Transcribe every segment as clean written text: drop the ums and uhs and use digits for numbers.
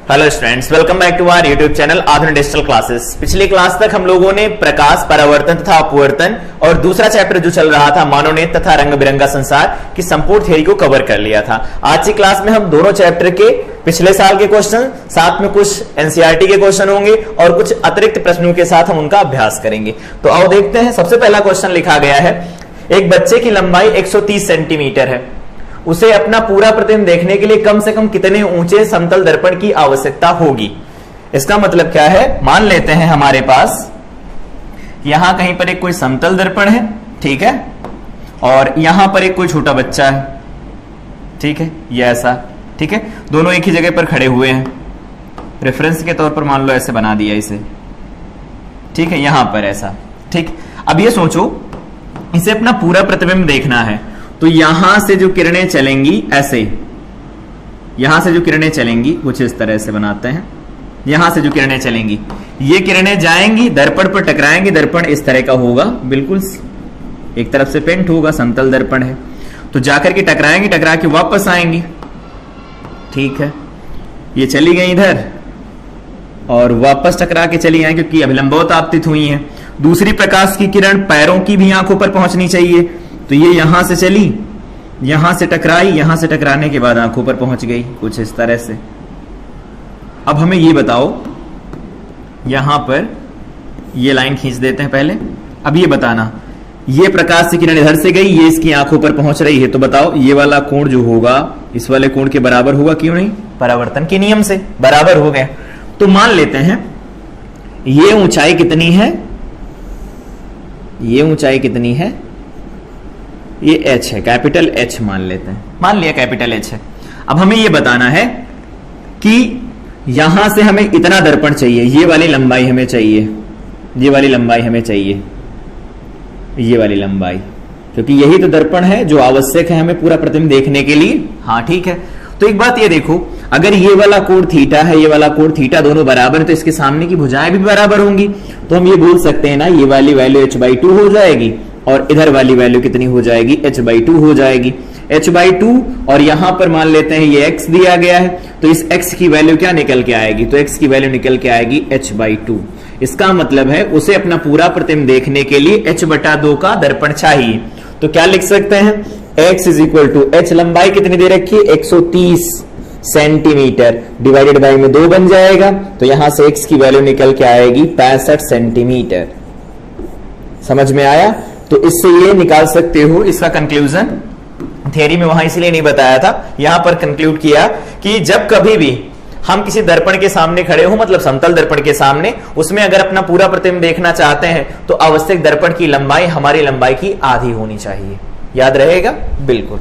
Hello students, welcome back to our YouTube channel Aadhunik digital classes. पिछली class तक हम लोगों ने प्रकाश, परावर्तन तथा अपवर्तन और दूसरा चैप्टर जो चल रहा था मानवनेत्र तथा रंग बिरंगा संसार की संपूर्ण थ्योरी को कवर कर लिया था। आज की क्लास में हम दोनों चैप्टर के पिछले साल के क्वेश्चन, साथ में कुछ एनसीईआरटी के क्वेश्चन होंगे और कुछ अतिरिक्त प्रश्नों के साथ हम उनका अभ्यास करेंगे। तो आओ देखते हैं। सबसे पहला क्वेश्चन लिखा गया है, एक बच्चे की लंबाई 130 सेंटीमीटर है, उसे अपना पूरा प्रतिबिंब देखने के लिए कम से कम कितने ऊंचे समतल दर्पण की आवश्यकता होगी। इसका मतलब क्या है, मान लेते हैं हमारे पास यहां कहीं पर एक कोई समतल दर्पण है, ठीक है, और यहां पर एक कोई छोटा बच्चा है, ठीक है, ये ऐसा, ठीक है, दोनों एक ही जगह पर खड़े हुए हैं। रेफरेंस के तौर पर मान लो ऐसे बना दिया इसे, ठीक है, यहां पर ऐसा, ठीक। अब ये सोचो, इसे अपना पूरा प्रतिबिंब देखना है, तो यहां से जो किरणें चलेंगी ऐसे, यहां से जो किरणें चलेंगी कुछ इस तरह से बनाते हैं, यहां से जो किरणें चलेंगी, ये किरणें जाएंगी दर्पण पर टकराएंगी। दर्पण इस तरह का होगा, बिल्कुल एक तरफ से पेंट होगा, समतल दर्पण है, तो जाकर के टकराएंगी, टकरा के वापस आएंगी, ठीक है। ये चली गई इधर और वापस टकरा के चली आई, क्योंकि अभिलंबवत आपतित हुई है। दूसरी प्रकाश की किरण पैरों की भी आंखों पर पहुंचनी चाहिए, तो ये यहां से चली, यहां से टकराई, यहां से टकराने के बाद आंखों पर पहुंच गई, कुछ इस तरह से। अब हमें ये बताओ, यहां पर ये लाइन खींच देते हैं पहले। अब ये बताना, ये प्रकाश की किरण इधर से गई, ये इसकी आंखों पर पहुंच रही है, तो बताओ ये वाला कोण जो होगा इस वाले कोण के बराबर होगा, क्यों नहीं? परावर्तन के नियम से बराबर हो गया। तो मान लेते हैं ये ऊंचाई कितनी है, ये ऊंचाई कितनी है, ये h है, कैपिटल H मान लेते हैं, मान लिया कैपिटल H है। अब हमें ये बताना है कि यहां से हमें इतना दर्पण चाहिए, ये वाली लंबाई हमें चाहिए, ये वाली लंबाई हमें चाहिए, ये वाली लंबाई, क्योंकि यही तो दर्पण है जो आवश्यक है हमें पूरा प्रतिबिंब देखने के लिए। हाँ ठीक है, तो एक बात ये देखो, अगर ये वाला कोण थीटा है, ये वाला कोण थीटा, दोनों बराबर है, तो इसके सामने की भुजाएं भी बराबर होंगी, तो हम ये बोल सकते हैं ना, ये वाली वैल्यू h/2 हो जाएगी और इधर वाली वैल्यू कितनी हो जाएगी, h/2 हो जाएगी। h/2 और यहां पर मान लेते हैं ये x दिया गया है, तो इस x की वैल्यू क्या निकल के आएगी, तो x की वैल्यू निकल के आएगी h/2। इसका मतलब है उसे अपना पूरा प्रतिबिंब देखने के लिए h/2 का दर्पण चाहिए। तो क्या लिख सकते हैं, x = h, लंबाई कितनी दे रखी है 130 सेंटीमीटर, डिवाइडेड बाई में 2 बन जाएगा, तो यहां से x की वैल्यू निकल के आएगी 65 सेंटीमीटर। समझ में आया? तो इससे ये निकाल सकते हो, इसका कंक्लूजन थियरी में वहां इसलिए नहीं बताया था, यहां पर कंक्लूड किया कि जब कभी भी हम किसी दर्पण के सामने खड़े हो, मतलब समतल दर्पण के सामने, उसमें अगर अपना पूरा प्रतिबिंब देखना चाहते हैं तो आवश्यक दर्पण की लंबाई हमारी लंबाई की आधी होनी चाहिए। याद रहेगा? बिल्कुल।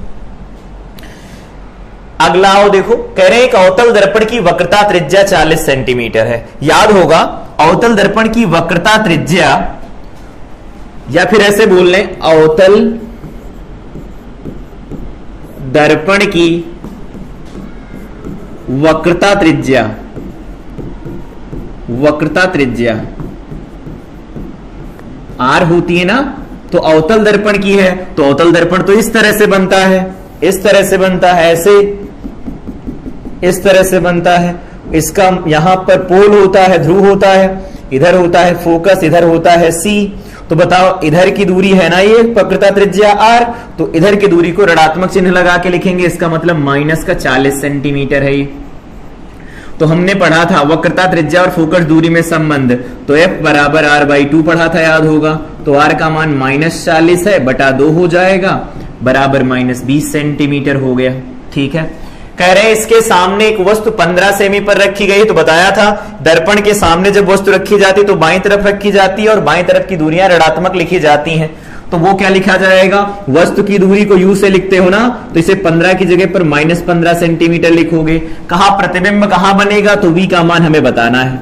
अगला आओ देखो, कह रहे हैं एक अवतल दर्पण की वक्रता त्रिज्या 40 सेंटीमीटर है। याद होगा, अवतल दर्पण की वक्रता त्रिज्या, या फिर ऐसे बोल लें, अवतल दर्पण की वक्रता त्रिज्या, वक्रता त्रिज्या r होती है ना, तो अवतल दर्पण की है, तो अवतल दर्पण तो इस तरह से बनता है, इस तरह से बनता है, ऐसे इस तरह से बनता है। इसका यहां पर पोल होता है, ध्रुव होता है, इधर होता है फोकस, इधर होता है C। तो बताओ, इधर की दूरी है ना ये वक्रता त्रिज्या r, तो इधर की दूरी को ऋणात्मक चिन्ह लगा के लिखेंगे, इसका मतलब माइनस का 40 सेंटीमीटर है ये। तो हमने पढ़ा था वक्रता त्रिज्या और फोकस दूरी में संबंध, तो f बराबर r/2 पढ़ा था, याद होगा। तो r का मान -40 है, बटा 2 हो जाएगा, बराबर -20 सेंटीमीटर हो गया, ठीक है। कह रहे हैं इसके सामने एक वस्तु 15 सेमी पर रखी गई, तो बताया था दर्पण के सामने जब वस्तु रखी जाती तो बाईं तरफ रखी जाती है और बाईं तरफ की दूरियां ऋणात्मक लिखी जाती हैं, तो वो क्या लिखा जाएगा, वस्तु की दूरी को u से लिखते हो ना, तो इसे 15 की जगह पर -15 सेंटीमीटर लिखोगे। कहां प्रतिबिंब कहां बनेगा, तो v का मान हमें बताना है,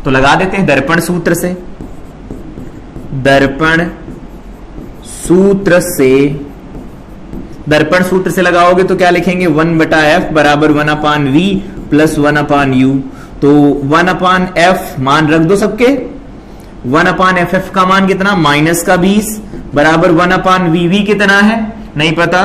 तो लगा देते हैं दर्पण सूत्र से, दर्पण सूत्र से, दर्पण सूत्र से लगाओगे तो क्या लिखेंगे, 1/f बराबर 1/v प्लस 1/u। तो 1/f मान रख दो सबके, 1/ff का मान कितना, -20 बराबर 1/vv कितना है, नहीं पता,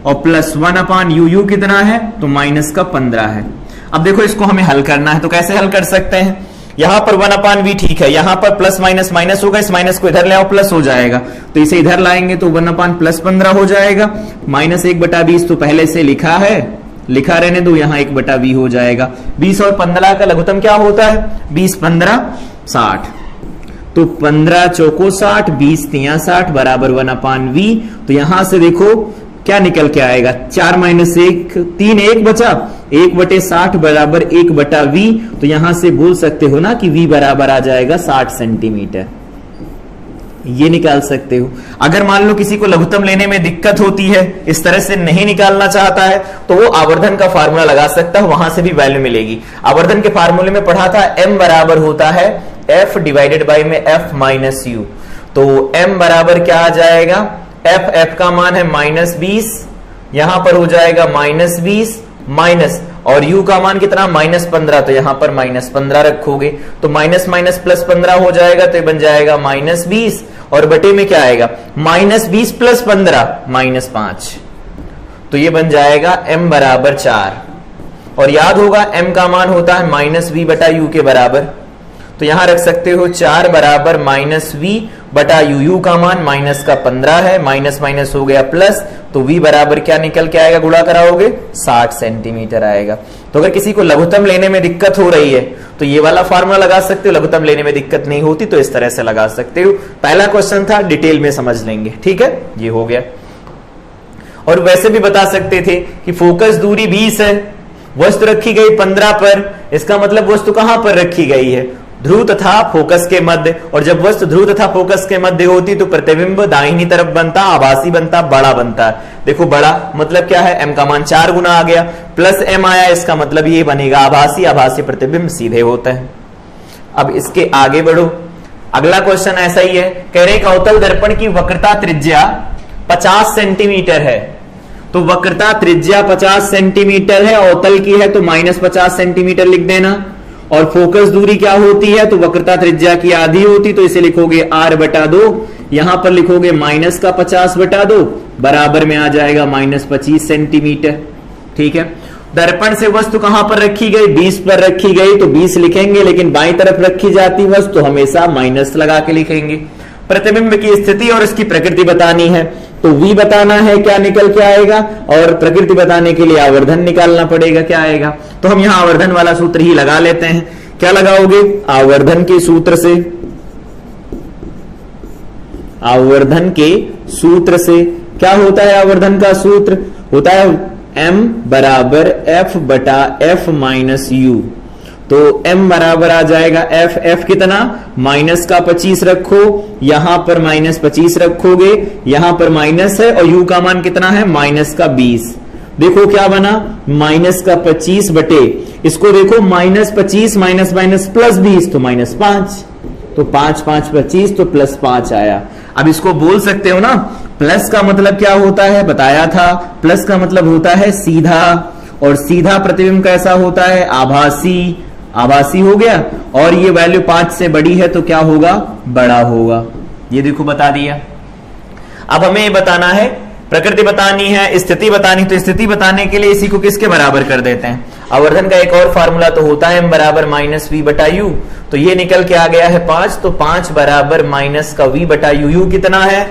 और प्लस 1/u, u कितना है तो माइनस का 15 है। अब देखो इसको हमें हल करना है, तो कैसे हल कर सकते हैं? यहां पर 1/v ठीक है, यहां पर प्लस माइनस माइनस होगा, इस माइनस को इधर ले आओ प्लस हो जाएगा, तो इसे इधर लाएंगे तो 1/ प्लस 15 हो जाएगा। माइनस 1/20 तो पहले से लिखा है, लिखा रहने दो, यहां 1/v हो जाएगा। 20 और 15 का लघुत्तम क्या होता है? 20 15 60, तो 15 चौको 60, 20 तिया 60 बराबर 1/v। तो यहां से देखो क्या निकल के आएगा, 4 - 1 3, 1 बचा, 1/60 बराबर 1/v। तो यहां से बोल सकते हो ना कि v बराबर आ जाएगा 60 सेंटीमीटर, ये निकाल सकते हो। अगर मान लो किसी को लघुत्तम लेने में दिक्कत होती है, इस तरह से नहीं निकालना चाहता है, तो वो आवर्धन का फार्मूला लगा सकता है, वहां से भी वैल्यू मिलेगी। आवर्धन के फार्मूले में पढ़ा था m बराबर होता है f डिवाइडेड बाई में f माइनस u, तो m बराबर क्या आ जाएगा, f का मान है -20, यहां पर हो जाएगा -20 माइनस, और u का मान कितना -15, तो यहां पर -15 रखोगे, तो माइनस माइनस प्लस 15 हो जाएगा, तो ये बन जाएगा -20, और बटे में क्या आएगा -20 प्लस 15 -5, तो ये बन जाएगा m बराबर 4। और याद होगा m का मान होता है -v/u के बराबर, तो यहां रख सकते हो 4 बराबर -v/u, u का मान माइनस का 15 है, माइनस माइनस हो गया प्लस, तो v बराबर क्या निकल के आएगा, गुणा कराओगे 60 सेंटीमीटर आएगा। तो अगर किसी को लघुत्तम लेने में दिक्कत हो रही है तो ये वाला फार्मूला लगा सकते हो, लघुत्तम लेने में दिक्कत नहीं होती तो इस तरह से लगा सकते हो। पहला क्वेश्चन था, डिटेल में समझ लेंगे, ठीक है, ये हो गया। और वैसे भी बता सकते थे कि फोकस दूरी 20 है, वस्तु रखी गई 15 पर, इसका मतलब वस्तु कहां पर रखी गई है, ध्रुव तथा फोकस के मध्य, और जब वस्तु ध्रुव तथा फोकस के मध्य होती तो प्रतिबिंब दाहिनी तरफ बनता, आभासी बनता, बड़ा बनता। देखो बड़ा मतलब क्या है, m का मान 4 गुना आ गया, प्लस m आया, इसका मतलब ये बनेगा आभासी, आभासी प्रतिबिंब सीधे होता है। अब इसके आगे बढ़ो, अगला क्वेश्चन ऐसा ही है, कह रहे अवतल दर्पण की वक्रता त्रिज्या 50 सेंटीमीटर है, तो वक्रता त्रिज्या 50 सेंटीमीटर है, अवतल की है तो -50 सेंटीमीटर लिख देना, और फोकस दूरी क्या होती है, तो वक्रता त्रिज्या की आधी होती, तो इसे लिखोगे r/2, यहां पर लिखोगे -50/2 बराबर में आ जाएगा -25 सेंटीमीटर, ठीक है। दर्पण से वस्तु कहां पर रखी गई, 20 पर रखी गई, तो 20 लिखेंगे, लेकिन बाईं तरफ रखी जाती वस्तु तो हमेशा माइनस लगा के लिखेंगे। प्रतिबिंब की स्थिति और इसकी प्रकृति बतानी है, तो v बताना है क्या निकल के आएगा, और प्रकृति बताने के लिए आवर्धन निकालना पड़ेगा, क्या आएगा, तो हम यहां आवर्धन वाला सूत्र ही लगा लेते हैं। क्या लगाओगे, आवर्धन के सूत्र से, आवर्धन के सूत्र से क्या होता है, आवर्धन का सूत्र होता है m बराबर f/f माइनस u, तो m बराबर आ जाएगा f कितना माइनस का 25 रखो, यहां पर -25 रखोगे, यहां पर माइनस है, और u का मान कितना है -20। देखो क्या बना, -25 बटे, इसको देखो -25 माइनस माइनस प्लस 20 तो -5, तो 5 5 25 तो +5 आया। अब इसको बोल सकते हो ना, प्लस का मतलब क्या होता है बताया था, प्लस का मतलब होता है सीधा, और सीधा प्रतिबिंब कैसा होता है, आभासी, आभासी हो गया, और ये वैल्यू 5 से बड़ी है तो क्या होगा, बड़ा होगा। ये देखो बता दिया। अब हमें ये बताना है, प्रकृति बतानी है, स्थिति बतानी, तो स्थिति बताने के लिए इसी को किसके बराबर कर देते हैं, आवर्धन का एक और फार्मूला तो होता है m बराबर -v/u, तो ये निकल के आ गया है 5, तो 5 बराबर -v/u, u कितना है,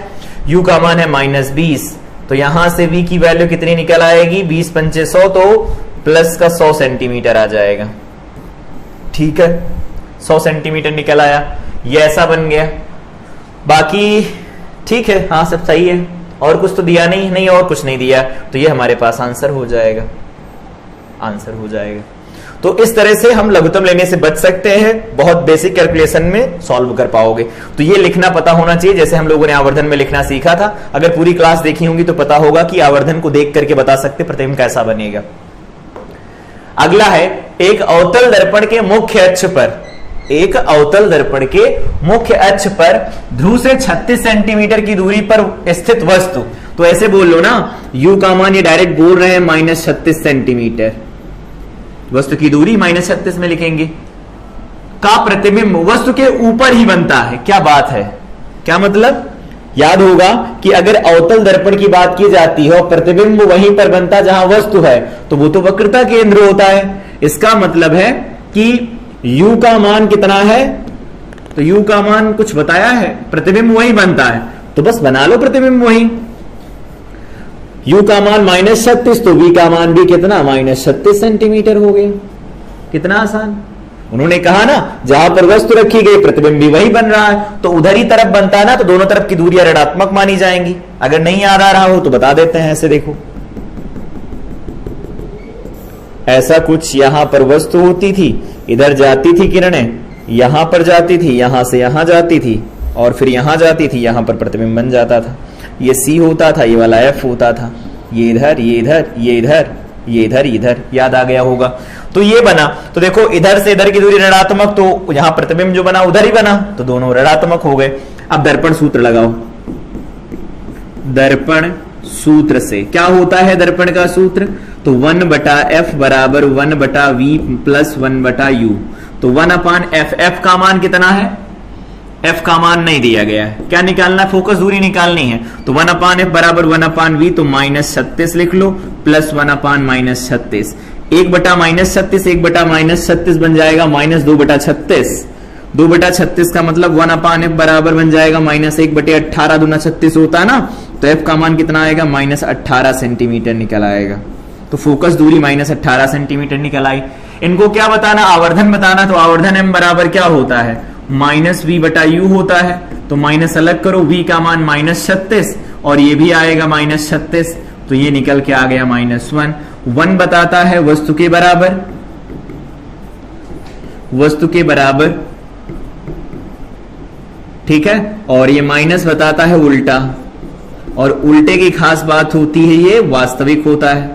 u का मान है -20, तो यहां से v की वैल्यू कितनी निकल आएगी, 20 पंचे 100, तो प्लस का 100 सेंटीमीटर आ जाएगा, ठीक है, 100 सेंटीमीटर निकल आया, ये ऐसा बन गया। बाकी ठीक है, हाँ सब सही है, और कुछ तो दिया नहीं, और कुछ नहीं दिया, तो ये हमारे पास आंसर हो जाएगा, आंसर हो जाएगा। तो इस तरह से हम लघुत्तम लेने से बच सकते हैं, बहुत बेसिक कैलकुलेशन में सॉल्व कर पाओगे। तो ये लिखना पता होना चाहिए, जैसे हम लोगों ने आवर्धन में लिखना सीखा था, अगर पूरी क्लास देखी होंगी तो पता होगा कि आवर्धन को देख करके बता सकते प्रतिबिंब कैसा बनेगा। अगला है, एक अवतल दर्पण के मुख्य अक्ष पर, एक अवतल दर्पण के मुख्य अक्ष पर ध्रुव से 36 सेंटीमीटर की दूरी पर स्थित वस्तु, तो ऐसे बोल लो ना, u का मान ये डायरेक्ट बोल रहे हैं -36 सेंटीमीटर, वस्तु की दूरी -36 में लिखेंगे, का प्रतिबिंब वस्तु के ऊपर ही बनता है। क्या बात है, क्या मतलब, याद होगा कि अगर अवतल दर्पण की बात की जाती है और प्रतिबिंब वहीं पर बनता जहां वस्तु है तो वो तो वक्रता केंद्र होता है। इसका मतलब है कि u का मान कितना है, तो u का मान कुछ बताया है, प्रतिबिंब वहीं बनता है तो बस बना लो प्रतिबिंब वहीं। u का मान -36 तो v का मान भी कितना -36 सेंटीमीटर हो गया। कितना आसान। उन्होंने कहा ना जहां पर वस्तु रखी गई प्रतिबिंब भी वही बन रहा है, तो उधर ही तरफ बनता है ना, तो दोनों तरफ की दूरियां ऋणात्मक मानी जाएंगी। अगर नहीं याद आ रहा हो तो बता देते हैं, ऐसे देखो ऐसा कुछ यहां पर वस्तु होती थी, इधर जाती थी किरणें, यहां पर जाती थी, यहां से यहां जाती थी और फिर यहां जाती थी, यहां पर प्रतिबिंब बन जाता था। ये C होता था, ये वाला F होता था, ये इधर, ये इधर, ये इधर, ये इधर, इधर। याद आ गया होगा। तो ये बना, तो देखो इधर से इधर की दूरी ऋणात्मक, तो यहां प्रतिबिंब जो बना उधर ही बना, तो दोनों ऋणात्मक हो गए। अब दर्पण सूत्र लगाओ। दर्पण सूत्र से क्या होता है दर्पण का सूत्र, तो 1/f बराबर 1/v प्लस 1/u। तो 1/f, f का मान कितना है, f का मान नहीं दिया गया है, क्या निकालना, फोकस दूरी निकालनी है। तो 1/f बराबर 1/v, तो -36 लिख लो प्लस 1/-36। 1/-36, 1/-36 बन जाएगा -2/36। 2/36 का मतलब 1/f बराबर बन जाएगा -1/18, दूना 36 होता है ना, तो f का मान कितना आएगा -18 सेंटीमीटर निकल आएगा। तो फोकस दूरी -18 सेंटीमीटर निकल आई। इनको क्या बताना, आवर्धन बताना, तो आवर्धन m बराबर क्या होता है -v/u होता है। तो माइनस अलग करो, v का मान -36 और ये भी आएगा -36, तो ये निकल के आ गया -1। 1 बताता है वस्तु के बराबर, वस्तु के बराबर, ठीक है, और ये माइनस बताता है उल्टा, और उल्टे की खास बात होती है ये वास्तविक होता है,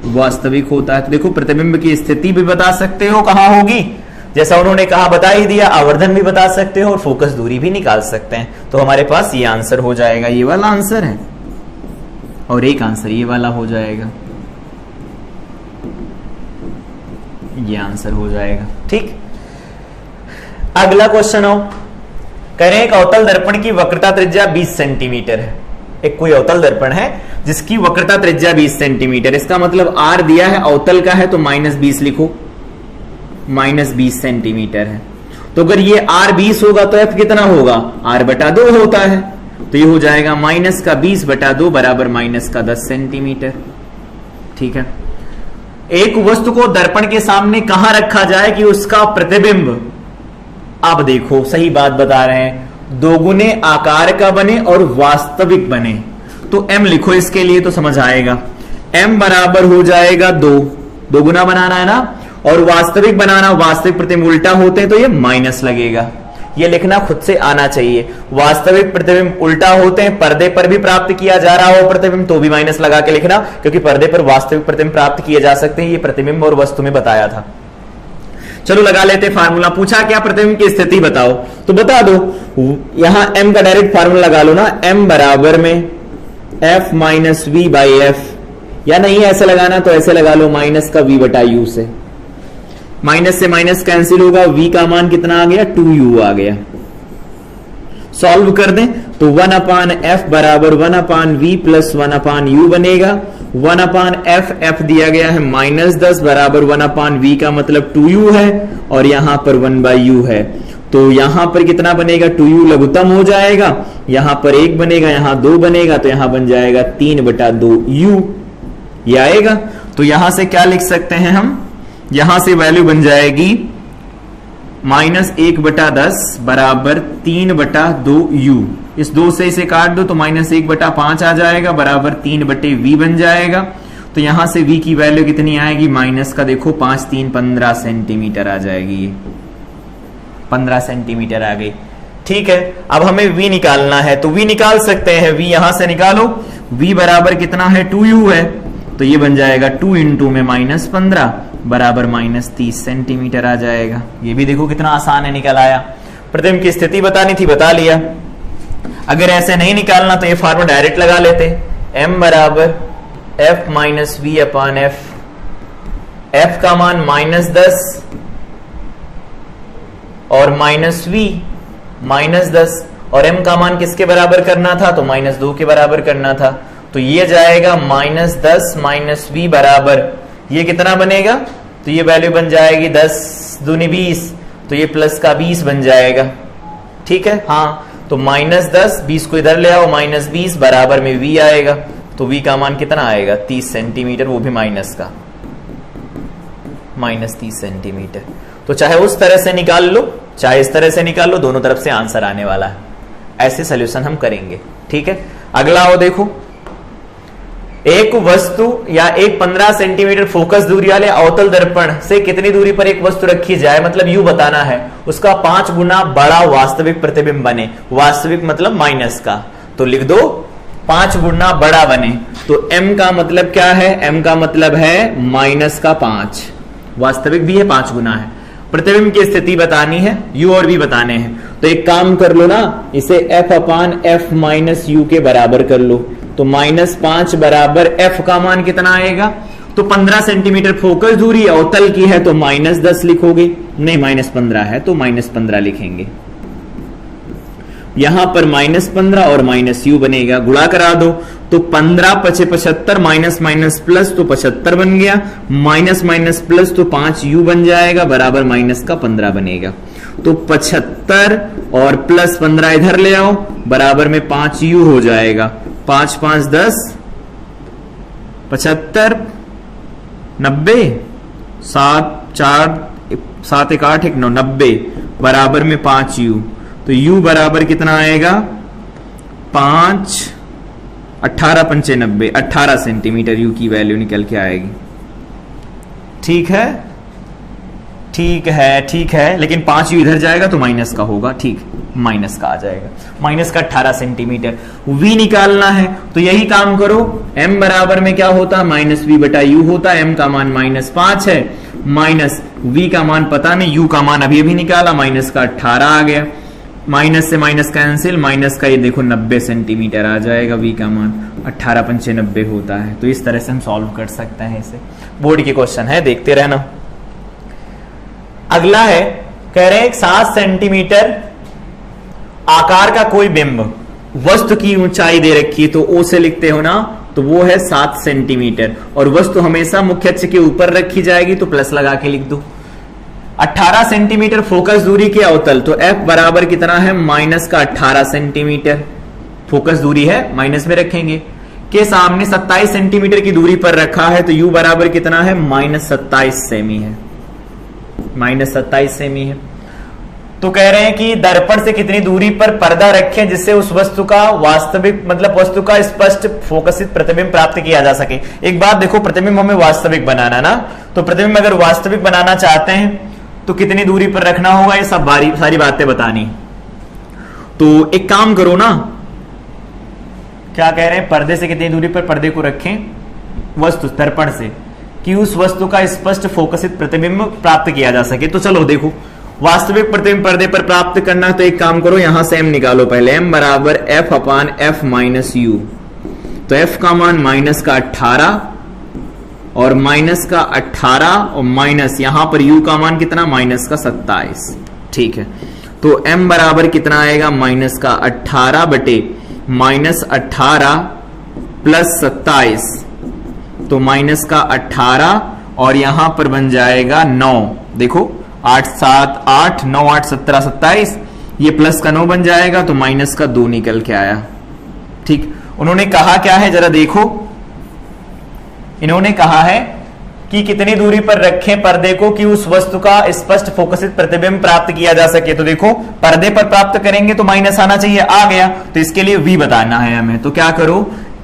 वास्तविक होता है। तो देखो प्रतिबिंब की स्थिति भी बता सकते हो कहां होगी, जैसा उन्होंने कहा बता ही दिया, आवर्धन भी बता सकते हो और फोकस दूरी भी निकाल सकते हैं। तो हमारे पास ये आंसर हो जाएगा, ये वाला आंसर है, और एक आंसर ये वाला हो जाएगा, ये आंसर हो जाएगा। ठीक, अगला क्वेश्चन हो, कह रहे हैं एक अवतल दर्पण की वक्रता त्रिज्या 20 सेंटीमीटर है। एक कोई अवतल दर्पण है जिसकी वक्रता त्रिज्या 20 सेंटीमीटर, इसका मतलब r दिया है, अवतल का है तो -20 लिखो, -20 सेंटीमीटर है। तो अगर ये r 20 होगा तो f कितना होगा, r/2 होता है, तो ये हो जाएगा -20/2 बराबर -10 सेंटीमीटर। ठीक है, एक वस्तु को दर्पण के सामने कहां रखा जाए कि उसका प्रतिबिंब, अब देखो सही बात बता रहे हैं, दोगुने आकार का बने और वास्तविक बने। तो m लिखो इसके लिए तो समझ आएगा, m बराबर हो जाएगा 2, दोगुना बनाना है ना, और वास्तविक बनाना, वास्तविक प्रतिबिंब उल्टा होते हैं तो ये माइनस लगेगा। ये लिखना खुद से आना चाहिए, वास्तविक प्रतिबिंब उल्टा होते हैं, पर्दे पर भी प्राप्त किया जा रहा हो प्रतिबिंब तो भी माइनस लगा के लिखना, क्योंकि पर्दे पर वास्तविक प्रतिबिंब प्राप्त किए जा सकते हैं, ये प्रतिबिंब और वस्तु में बताया था। चलो लगा लेते फार्मूला, पूछा क्या प्रतिबिंब की स्थिति बताओ, तो बता दो, यहां m का डायरेक्ट फार्मूला लगा लो ना, m बराबर में f माइनस v/f, या नहीं ऐसे लगाना तो ऐसे लगा लो, माइनस का v/u से, माइनस से माइनस कैंसिल होगा, v का मान कितना आ गया 2u आ गया। सॉल्व कर दें तो 1/f बराबर 1/v प्लस 1/u बनेगा। 1/f, f दिया गया है -10 बराबर 1/v का मतलब 2u है, और यहां पर 1/u है, तो यहां पर कितना बनेगा, 2u लघुत्तम हो जाएगा, यहां पर 1 बनेगा, यहां 2 बनेगा, तो यहां बन जाएगा 3/2u, ये आएगा। तो यहां से क्या लिख सकते हैं हम, यहां से वैल्यू बन जाएगी -1/10 बराबर 3/2u, इस 2 से इसे काट दो तो -1/5 आ जाएगा बराबर 3/v बन जाएगा। तो यहां से v की वैल्यू कितनी आएगी, माइनस का देखो 5 3 15 सेंटीमीटर आ जाएगी, ये 15 सेंटीमीटर आ गई। ठीक है, अब हमें v निकालना है, तो v निकाल सकते हैं, v यहां से निकालो, v बराबर कितना है 2u है, तो ये बन जाएगा 2 इंटू में -15 बराबर -30 सेंटीमीटर आ जाएगा। ये भी देखो कितना आसान है, निकल आया। प्रतिबिंब की स्थिति बतानी थी, बता लिया। अगर ऐसे नहीं निकालना तो ये फार्मूला डायरेक्ट लगा लेते, m बराबर f माइनस v/f, f का मान -10 और -v, -10 और m का मान किसके बराबर करना था, तो -2 के बराबर करना था। तो ये जाएगा -10 माइनस v बराबर, ये कितना बनेगा, तो ये वैल्यू बन जाएगी 10 दूनी 20, तो ये प्लस का 20 बन जाएगा। ठीक है, हाँ, तो -10, 20 को इधर ले आओ, -20 बराबर में v आएगा। तो v का मान कितना आएगा, 30 सेंटीमीटर, वो भी माइनस का, -30 सेंटीमीटर। तो चाहे उस तरह से निकाल लो, चाहे इस तरह से निकाल लो, दोनों तरफ से आंसर आने वाला है। ऐसे सॉल्यूशन हम करेंगे। ठीक है, अगला आओ देखो, एक वस्तु या एक 15 सेंटीमीटर फोकस दूरी वाले अवतल दर्पण से कितनी दूरी पर एक वस्तु रखी जाए, मतलब यू बताना है, उसका 5 गुना बड़ा वास्तविक प्रतिबिंब बने। वास्तविक मतलब माइनस का, तो लिख दो 5 गुना बड़ा बने। तो m का मतलब क्या है, m का मतलब है -5, वास्तविक भी है 5 गुना है। प्रतिबिंब की स्थिति बतानी है, u और v बताने हैं। तो एक काम कर लो ना, इसे f/f माइनस u के बराबर कर लो। तो -5 बराबर f का मान कितना आएगा, तो 15 सेंटीमीटर फोकस दूरी अवतल की है, तो -10 लिखोगे, नहीं -15 है तो -15 लिखेंगे। यहां पर -15 और -u बनेगा, गुणा करा दो, तो 15 × 75 माइनस प्लस तो 75 बन गया, माइनस प्लस तो 5u बन जाएगा, बराबर -15 बनेगा। तो 75 और प्लस 15 इधर ले आओ, बराबर में 5u हो जाएगा। 5 × 5 = 10, 75, 90, 7 4 7 1 8 1 9, 90 बराबर में 5u। तो u बराबर कितना आएगा, 5 18 × 90, 18 सेंटीमीटर u की वैल्यू निकल के आएगी। ठीक है, ठीक है, ठीक है, लेकिन 5u इधर जाएगा तो माइनस का होगा। ठीक, माइनस का आ जाएगा, माइनस का 18 सेंटीमीटर। v निकालना है, तो यही काम करो, m बराबर में क्या होता है, -v/u होता है। m का मान -5 है, माइनस v का मान पता नहीं, u का मान अभी अभी निकाला, माइनस का 18 आ गया, माइनस से माइनस कैंसिल, माइनस का ये देखो 90 सेंटीमीटर आ जाएगा। v का मान 18 × 90 होता है। तो इस तरह से हम सॉल्व कर सकते हैं इसे। बोर्ड के क्वेश्चन है, देखते रहना। अगला है, कह रहे हैं 7 सेंटीमीटर आकार का कोई बिंब, वस्तु की ऊंचाई दे रखी है, तो ओ से लिखते हो ना, तो वो है 7 सेंटीमीटर, और वस्तु हमेशा मुख्य अक्ष के ऊपर रखी जाएगी, तो प्लस लगा के लिख दो। 18 सेंटीमीटर फोकस दूरी के अवतल, तो f बराबर कितना है, -18 सेंटीमीटर फोकस दूरी है, माइनस में रखेंगे, के सामने 27 सेंटीमीटर की दूरी पर रखा है, तो u बराबर कितना है, -27 सेमी है, -27 सेमी है। तो कह रहे हैं कि दर्पण से कितनी दूरी पर पर्दा रखें जिससे उस वस्तु का वास्तविक मतलब वस्तु का स्पष्ट फोकसित प्रतिबिंब प्राप्त किया जा सके। एक बात देखो, प्रतिबिंब हमें वास्तविक बनाना ना, तो प्रतिबिंब अगर वास्तविक बनाना चाहते हैं तो कितनी दूरी पर रखना होगा, ये सब सारी बातें बतानी। तो एक काम करो ना, क्या कह रहे हैं, पर्दे से कितनी दूरी पर पर्दे को रखें वस्तु दर्पण से, कि उस वस्तु का स्पष्ट फोकसित प्रतिबिंब प्राप्त किया जा सके। तो चलो देखो, वास्तविक प्रतिबिंब पर्दे पर प्राप्त करना, तो एक काम करो, यहां से m निकालो पहले, m बराबर f/f माइनस u। तो f का मान -18 और -18 और माइनस यहां पर u का मान कितना, -27। ठीक है, तो m बराबर कितना आएगा, -18 बटे -18 प्लस 27, तो -18 और यहां पर बन जाएगा 9। देखो 8 7 8 9 8 17 27, ये प्लस का 9 बन जाएगा, तो माइनस का 2 निकल के आया। ठीक, उन्होंने कहा क्या है जरा देखो, इन्होंने कहा है कि कितनी दूरी पर रखें पर्दे को कि उस वस्तु का स्पष्ट फोकसित प्रतिबिंब प्राप्त किया जा सके। तो देखो, पर्दे पर प्राप्त करेंगे तो माइनस आना चाहिए, आ गया, तो इसके लिए v बताना है हमें। तो क्या करो,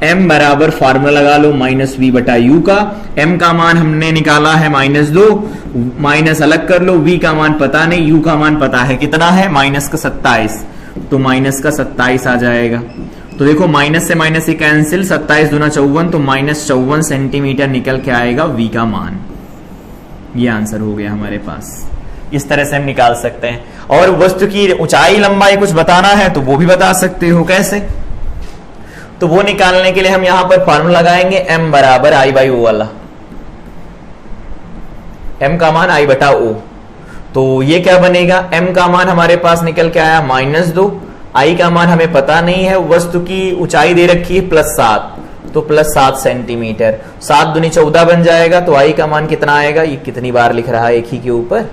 m बराबर फार्मूला लगा लो -v/u का, m का मान हमने निकाला है -2, माइनस अलग कर लो, v का मान पता नहीं, u का मान पता है, कितना है, -27, तो -27 आ जाएगा। तो देखो माइनस से माइनस ही कैंसिल, 27 दूना 54, तो -54 सेंटीमीटर निकल के आएगा v का मान। ये आंसर हो गया हमारे पास। इस तरह से हम निकाल सकते हैं। और वस्तु की ऊंचाई लंबाई कुछ बताना है तो वो भी बता सकते हो, कैसे, तो वो निकालने के लिए हम यहां पर फॉर्मूला लगाएंगे, m बराबर I/O वाला, m का मान I/O। तो ये क्या बनेगा, m का मान हमारे पास निकल के आया -2, आई का मान हमें पता नहीं है, वस्तु की ऊंचाई दे रखी है +7, तो +7 सेंटीमीटर, 7 दूनी 14 बन जाएगा। तो आई का मान कितना आएगा, ये कितनी बार लिख रहा है एक ही के ऊपर,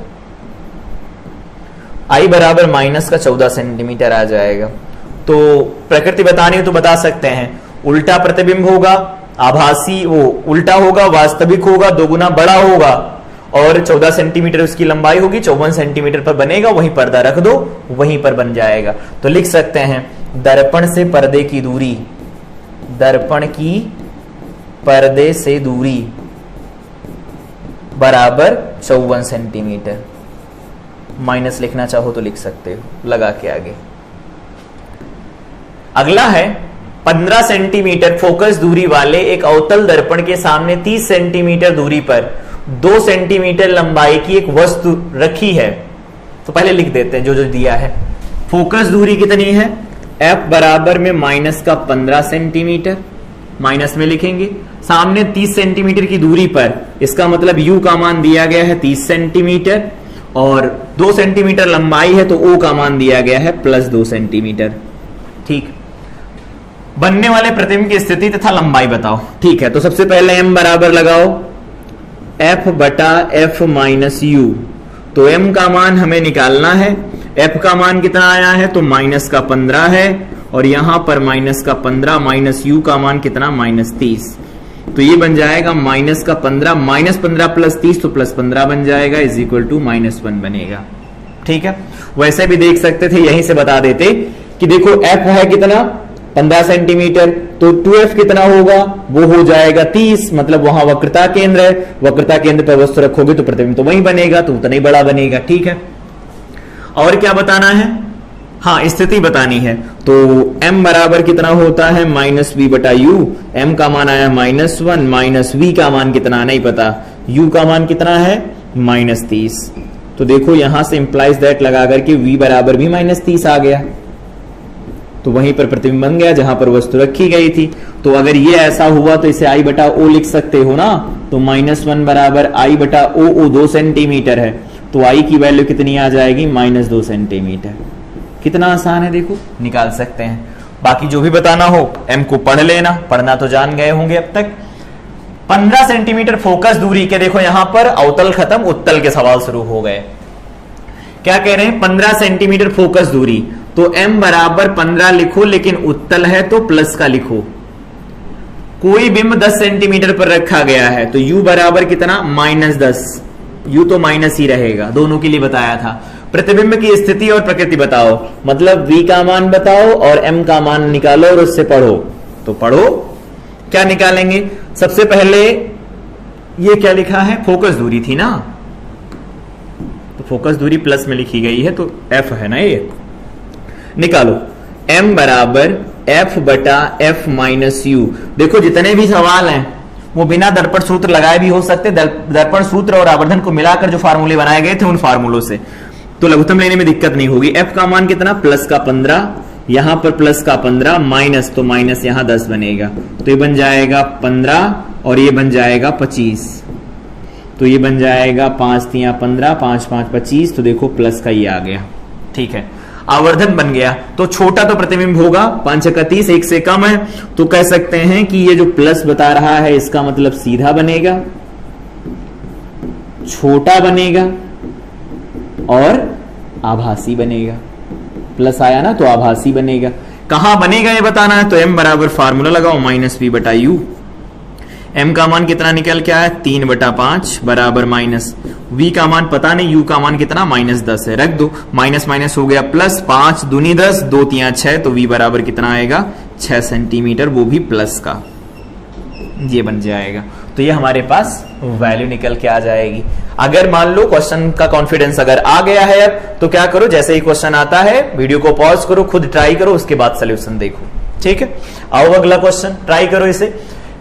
आई बराबर -14 सेंटीमीटर आ जाएगा। तो प्रकृति बतानी हो तो बता सकते हैं, उल्टा प्रतिबिंब होगा, आभासी वो उल्टा होगा, वास्तविक होगा, दोगुना बड़ा होगा, और 14 सेंटीमीटर उसकी लंबाई होगी, 54 सेंटीमीटर पर बनेगा, वहीं पर्दा रख दो, वहीं पर बन जाएगा। तो लिख सकते हैं दर्पण से पर्दे की दूरी, दर्पण की पर्दे से दूरी बराबर 54 सेंटीमीटर। माइनस लिखना चाहो तो लिख सकते हो लगा के आगे। अगला है 15 सेंटीमीटर फोकस दूरी वाले एक अवतल दर्पण के सामने 30 सेंटीमीटर दूरी पर 2 सेंटीमीटर लंबाई की एक वस्तु रखी है। तो पहले लिख देते हैं जो जो दिया है। फोकस दूरी कितनी है, f बराबर में -15 सेंटीमीटर, माइनस में लिखेंगे, सामने 30 सेंटीमीटर की दूरी पर, इसका मतलब u का मान दिया गया है 30 सेंटीमीटर, और 2 सेंटीमीटर लंबाई है तो o का मान दिया गया है +2 सेंटीमीटर। ठीक, बनने वाले प्रतिबिंब की स्थिति तथा लंबाई बताओ। ठीक है, तो सबसे पहले m बराबर लगाओ f बटा f माइनस u। तो m का मान हमें निकालना है, f का मान कितना आया है तो -15 है, और यहां पर -15 माइनस u का मान कितना -30, तो ये बन जाएगा -15 -15 + 30 तो +15 बन जाएगा, इज इक्वल टू -1 बनेगा। ठीक है, वैसे भी देख सकते थे, यहीं से बता देते कि देखो f है कितना 15 सेंटीमीटर, तो 2f कितना होगा, वो हो जाएगा 30, मतलब वहां वक्रता केंद्र है, वक्रता केंद्र पर वस्तु रखोगे तो प्रतिबिंब तो वही बनेगा, तो उतना ही बड़ा बनेगा। ठीक है, और क्या बताना है, हाँ स्थिति बतानी है। तो m बराबर कितना होता है -v बटा u, m का मान आया -1, -v का मान कितना नहीं पता, u का मान कितना है -30। तो देखो यहां से इंप्लाइज दैट लगा करके v बराबर भी -30 आ गया, तो वहीं पर प्रतिबिंब बन गया जहां पर वस्तु रखी गई थी। तो अगर ये ऐसा हुआ तो इसे i बटा o लिख सकते हो ना, तो -1 बराबर i बटा o 2 सेंटीमीटर है, तो i की वैल्यू कितनी आ जाएगी -2 सेंटीमीटर। कितना आसान है, देखो निकाल सकते हैं। बाकी जो भी बताना हो m को पढ़ लेना, पढ़ना तो जान गए होंगे अब तक। 15 सेंटीमीटर फोकस दूरी के, देखो यहां पर अवतल खत्म, उत्तल के सवाल शुरू हो गए। क्या कह रहे हैं, 15 सेंटीमीटर फोकस दूरी, तो m बराबर 15 लिखो, लेकिन उत्तल है तो प्लस का लिखो। कोई बिंब 10 सेंटीमीटर पर रखा गया है, तो u बराबर कितना -10, u तो माइनस ही रहेगा, दोनों के लिए बताया था। प्रतिबिंब की स्थिति और प्रकृति बताओ, मतलब v का मान बताओ और m का मान निकालो और उससे पढ़ो। तो पढ़ो, क्या निकालेंगे, सबसे पहले ये क्या लिखा है, फोकस दूरी थी ना, तो फोकस दूरी प्लस में लिखी गई है, तो f है ना, ये निकालो। m बराबर f बटा f माइनस u। देखो जितने भी सवाल हैं वो बिना दर्पण सूत्र लगाए भी हो सकते, दर्पण सूत्र और आवर्धन को मिलाकर जो फार्मूले बनाए गए थे उन फार्मूलों से, तो लघुत्तम लेने में दिक्कत नहीं होगी। f का मान कितना, +15, यहां पर +15, माइनस तो माइनस यहां 10 बनेगा, तो ये बन जाएगा 15 और ये बन जाएगा 25, तो ये बन जाएगा 5 × 15, 5 × 5 25, तो देखो प्लस का ये आ गया। ठीक है, आवर्धन बन गया, तो छोटा तो प्रतिबिंब होगा, 5 × 30, 1 से कम है, तो कह सकते हैं कि ये जो प्लस बता रहा है इसका मतलब सीधा बनेगा, छोटा बनेगा और आभासी बनेगा। प्लस आया ना तो आभासी बनेगा। कहां बनेगा ये बताना है, तो m बराबर फार्मूला लगाओ -v बटा u। m का मान कितना निकल के आया 3/5 बराबर -v का मान पता नहीं, u का मान कितना -10 है, रख दो, माइनस माइनस हो गया प्लस, 5 दूनी 10, 2 × 6, तो v बराबर कितना आएगा 6 सेंटीमीटर, वो भी प्लस का, ये बन जाएगा। तो ये हमारे पास वैल्यू निकल के आ जाएगी। अगर मान लो क्वेश्चन का कॉन्फिडेंस अगर आ गया है अब, तो क्या करो, जैसे ही क्वेश्चन आता है वीडियो को पॉज करो, खुद ट्राई करो, उसके बाद सोल्यूशन देखो। ठीक है, आओ अगला क्वेश्चन ट्राई करो इसे।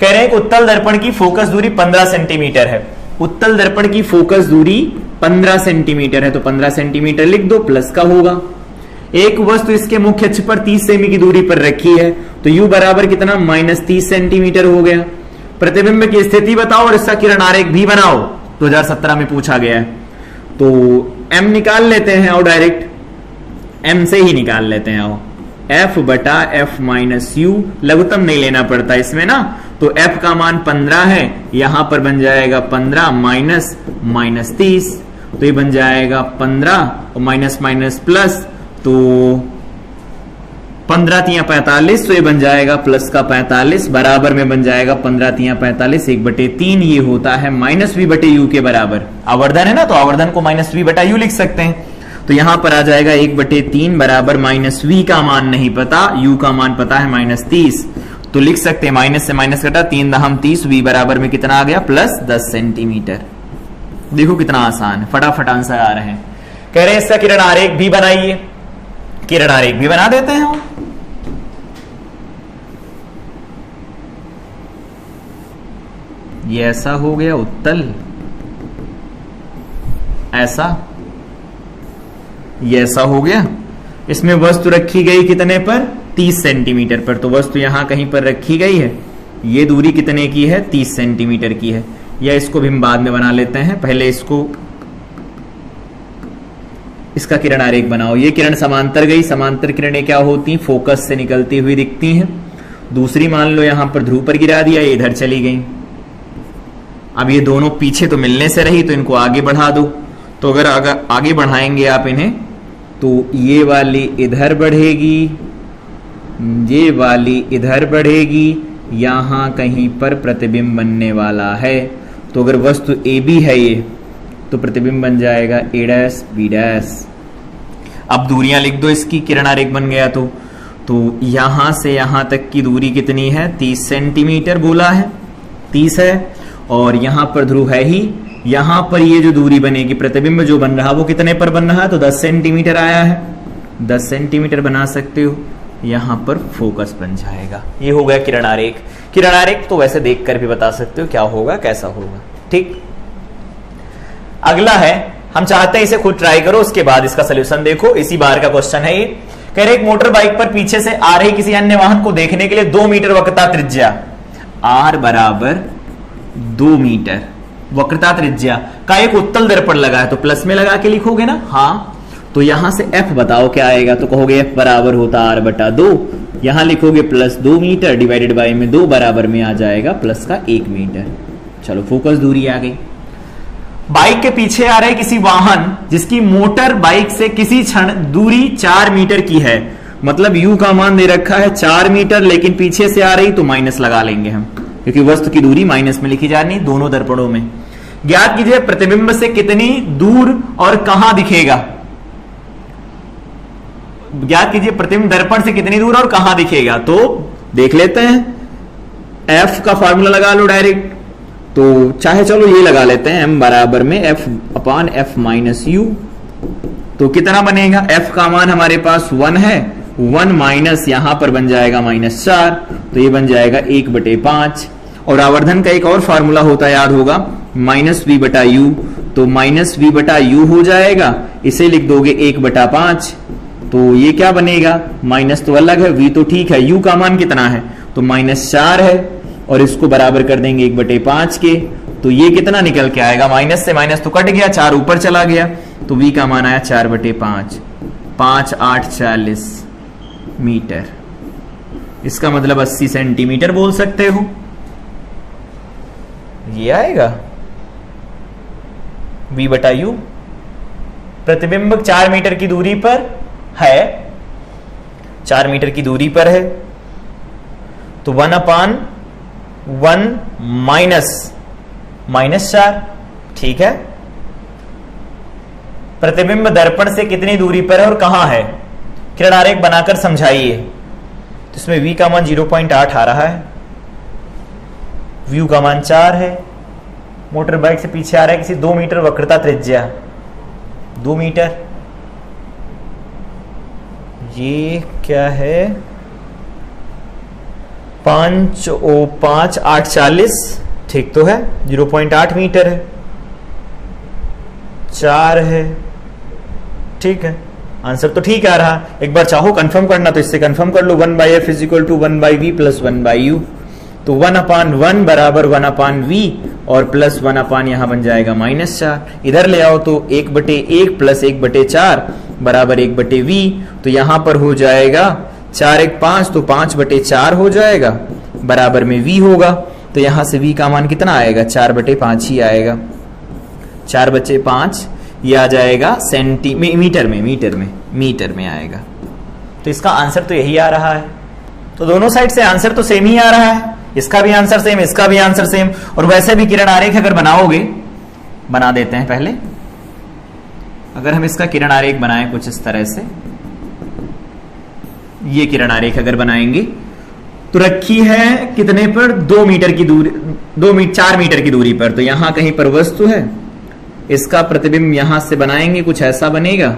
कह रहे हैं कि उत्तल दर्पण की फोकस दूरी 15 सेंटीमीटर है। उत्तल दर्पण की फोकस दूरी 15 सेंटीमीटर है, तो 15 सेंटीमीटर लिख दो, प्लस का होगा। एक वस्तु इसके मुख्य अक्ष पर 30 सेमी की दूरी पर रखी है, तो u बराबर कितना -30 सेंटीमीटर हो गया। प्रतिबिंब की स्थिति बताओ और इसका किरण आरेख भी बनाओ, 2017 में पूछा गया है। तो m निकाल लेते हैं और डायरेक्ट m से ही निकाल लेते हैं। आओ एफ बटा एफ माइनस यू, लघुत्तम नहीं लेना पड़ता इसमें ना, तो एफ का मान 15 है, यहां पर बन जाएगा 15 माइनस माइनस 30, तो ये बन जाएगा 15 और माइनस माइनस प्लस, तो 15 तिया 45, तो ये बन जाएगा प्लस का 45, बराबर में बन जाएगा 15 तिया 45 1/3, ये होता है माइनस वी बटे यू के बराबर। आवर्धन है ना, तो आवर्धन को माइनस वी बटा यू लिख सकते हैं, तो यहां पर आ जाएगा 1/3 बराबर माइनस वी का मान नहीं पता, यू का मान पता है माइनस 30, तो लिख सकते हैं माइनस से माइनस कटा 3 दहम 30, वी बराबर में कितना आ गया प्लस 10 सेंटीमीटर। देखो कितना आसान है, फटाफट आंसर आ रहे हैं। कह रहे हैं इसका किरण आरेख भी बनाइए, किरण आरेख भी बना देते हैं हम। ये ऐसा हो गया उत्तल, ऐसा, ये ऐसा हो गया। इसमें वस्तु रखी गई कितने पर 30 सेंटीमीटर पर, तो वस्तु यहां कहीं पर रखी गई है, ये दूरी कितने की है 30 सेंटीमीटर की है, या इसको भी हम बाद में बना लेते हैं, पहले इसका किरण आरेख बनाओ। ये किरण समांतर गई, समांतर किरणें क्या होती हैं फोकस से निकलती हुई दिखती हैं। दूसरी मान लो यहां पर ध्रुव पर गिरा दिया, ये इधर चली गई। अब ये दोनों पीछे तो मिलने से रही, तो इनको आगे बढ़ा दो, तो अगर आगे बढ़ाएंगे आप इन्हें, तो ये वाली इधर बढ़ेगी, ये वाली इधर बढ़ेगी, यहां कहीं पर प्रतिबिंब बनने वाला है, तो अगर वस्तु ए बी है ये, तो प्रतिबिंब बन जाएगा ए डैश बी डैश। अब दूरियां लिख दो, इसकी किरण आरेख बन गया तो यहां से यहां तक की दूरी कितनी है 30 सेंटीमीटर बोला है, 30 है, और यहां पर ध्रुव है ही, यहां पर ये जो दूरी बनेगी प्रतिबिंब जो बन रहा वो कितने पर बन रहा है, तो 10 सेंटीमीटर आया है, 10 सेंटीमीटर बना सकते हो, यहां पर फोकस बन जाएगा। ये हो गया किरण आरेख। किरण आरेख तो वैसे देखकर भी बता सकते हो क्या होगा कैसा होगा, ठीक। अगला है, हम चाहते हैं इसे खुद ट्राई करो, उसके बाद इसका सोल्यूशन देखो। इसी बार का क्वेश्चन है ये। कह रहे एक मोटर बाइक पर पीछे से आ रही किसी अन्य वाहन को देखने के लिए 2 मीटर वक्रता त्रिज्या, r बराबर 2 मीटर वक्रता त्रिज्या का एक उत्तल दर्पण लगा है, तो प्लस में लगा के लिखोगे ना, हाँ। तो यहां से f बताओ क्या आएगा, तो कहोगे f बराबर होता r बटा 2, यहां लिखोगे प्लस 2 मीटर डिवाइडेड बाय में 2 बराबर में आ जाएगा प्लस का 1 मीटर। चलो फोकस दूरी आ गई। बाइक के पीछे आ रहे किसी वाहन जिसकी मोटर बाइक से किसी क्षण दूरी 4 मीटर की है, मतलब u का मान दे रखा है 4 मीटर, लेकिन पीछे से आ रही तो माइनस लगा लेंगे हम, क्योंकि वस्तु की दूरी माइनस में लिखी जानी दोनों दर्पणों में। ज्ञात कीजिए प्रतिबिंब से कितनी दूर और कहां दिखेगा, ज्ञात कीजिए प्रतिबिंब दर्पण से कितनी दूर और कहां दिखेगा, तो देख लेते हैं। f का फॉर्मूला लगा लो डायरेक्ट, तो चाहे चलो ये लगा लेते हैं, m बराबर में f upon f minus you, तो कितना बनेगा, f का मान हमारे पास 1 है, 1 माइनस यहां पर बन जाएगा -4, तो ये बन जाएगा 1/5। और आवर्धन का एक और फार्मूला होता है, याद होगा, माइनस वी बटा यू, तो माइनस वी बटा यू हो जाएगा, इसे लिख दोगे 1/5, तो ये क्या बनेगा, माइनस तो अलग है, वी तो ठीक है, यू का मान कितना है, तो -4 है, और इसको बराबर कर देंगे 1/5 के, तो ये कितना निकल के आएगा, माइनस से माइनस तो कट गया, 4 ऊपर चला गया, तो वी का मान आया 4/5, 5 8 40 मीटर। इसका मतलब 80 सेंटीमीटर बोल सकते हो, ये आएगा v बटा यू। प्रतिबिंब 4 मीटर की दूरी पर है, 4 मीटर की दूरी पर है, तो 1/1 -4, ठीक है। प्रतिबिंब दर्पण से कितनी दूरी पर है और कहां है, किरण आरेख बनाकर समझाइए। तो इसमें v का मान 0.8 आ रहा है, व्यू का मान 4 है, मोटर बाइक से पीछे आ रहा है किसी 2 मीटर वक्रता त्रिज्या, 2 मीटर, ये क्या है 5 8 40, ठीक तो है, 0.8 मीटर है, 4 है, ठीक है, आंसर तो ठीक आ रहा। एक बार चाहो कंफर्म करना तो इससे कंफर्म कर लो, 1/f = 1/v + 1/u, तो 1/1 बराबर 1/v और प्लस 1/ यहां बन जाएगा -4, इधर ले आओ तो 1/1 + 1/4 बराबर 1/v, तो यहां पर हो जाएगा 4 1 5, तो 5/4 हो जाएगा, बराबर में v होगा। तो यहां से v का मान कितना आएगा, 4/5 ही आएगा। 4/5 ये आ जाएगा सेंटीमीटर में, मीटर में आएगा। तो इसका आंसर तो यही आ रहा है। तो दोनों साइड से आंसर तो सेम ही आ रहा है, इसका भी आंसर सेम, इसका भी आंसर सेम। और वैसे भी किरण आरेख अगर बनाओगे, बना देते हैं पहले। अगर हम इसका किरण आरेख बनाएं कुछ इस तरह से, ये किरण आरेख अगर बनाएंगे तो रखी है कितने पर, 2 मीटर की दूरी, 4 मीटर की दूरी पर। तो यहां कहीं पर वस्तु है, इसका प्रतिबिंब यहां से बनाएंगे, कुछ ऐसा बनेगा,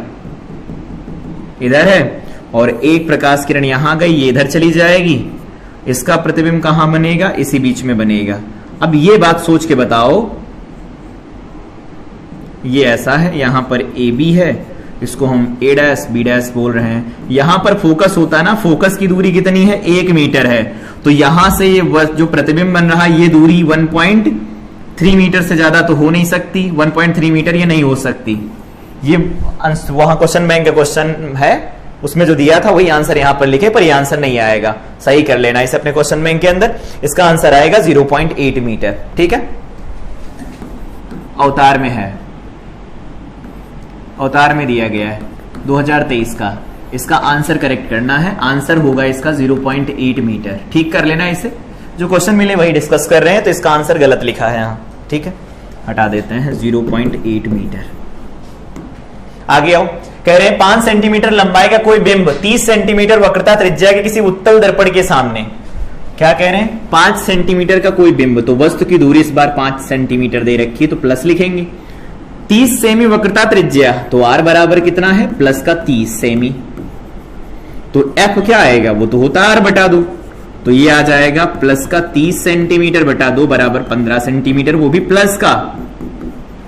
इधर है, और एक प्रकाश किरण यहां गई, ये इधर चली जाएगी। इसका प्रतिबिंब कहां बनेगा, इसी बीच में बनेगा। अब ये बात सोच के बताओ, ये ऐसा है, यहां पर ए बी है, इसको हम ए डैश बी डैश बोल रहे हैं। यहां पर फोकस होता है ना, फोकस की दूरी कितनी है, 1 मीटर है। तो यहां से ये जो प्रतिबिंब बन रहा है, ये दूरी 1.3 मीटर से ज्यादा तो हो नहीं सकती। 1.3 मीटर ये नहीं हो सकती। ये वहां क्वेश्चन बैंक का क्वेश्चन है, उसमें जो दिया था वही आंसर यहां पर लिखे, पर ये आंसर नहीं आएगा। सही कर लेना इसे अपने क्वेश्चन बैंक के अंदर। इसका आंसर आएगा 0.8 मीटर। ठीक है, अवतार में है, अवतार में दिया गया है 2023 का। इसका आंसर करेक्ट करना है, आंसर होगा इसका 0.8 मीटर। ठीक कर लेना इसे, जो क्वेश्चन मिले वही डिस्कस कर रहे हैं, तो इसका आंसर गलत लिखा है यहाँ। ठीक है, हटा देते हैं 0.8 मीटर। आगे आओ, कह रहे हैं 5 सेंटीमीटर लंबाई का कोई बिंब 30 सेंटीमीटर वक्रता त्रिज्या के किसी उत्तल दर्पण के सामने। क्या कह रहे हैं, 5 सेंटीमीटर का कोई बिंब, तो वस्तु की दूरी इस बार 5 सेंटीमीटर दे रखी है, तो प्लस लिखेंगे। 30 सेमी वक्रता त्रिज्या, तो r बराबर कितना है, प्लस का 30 सेमी। तो f क्या आएगा, वो तो होता है r/2, तो ये आ जाएगा प्लस का 30 सेंटीमीटर बटा 2 बराबर 15 सेंटीमीटर, वो भी प्लस का।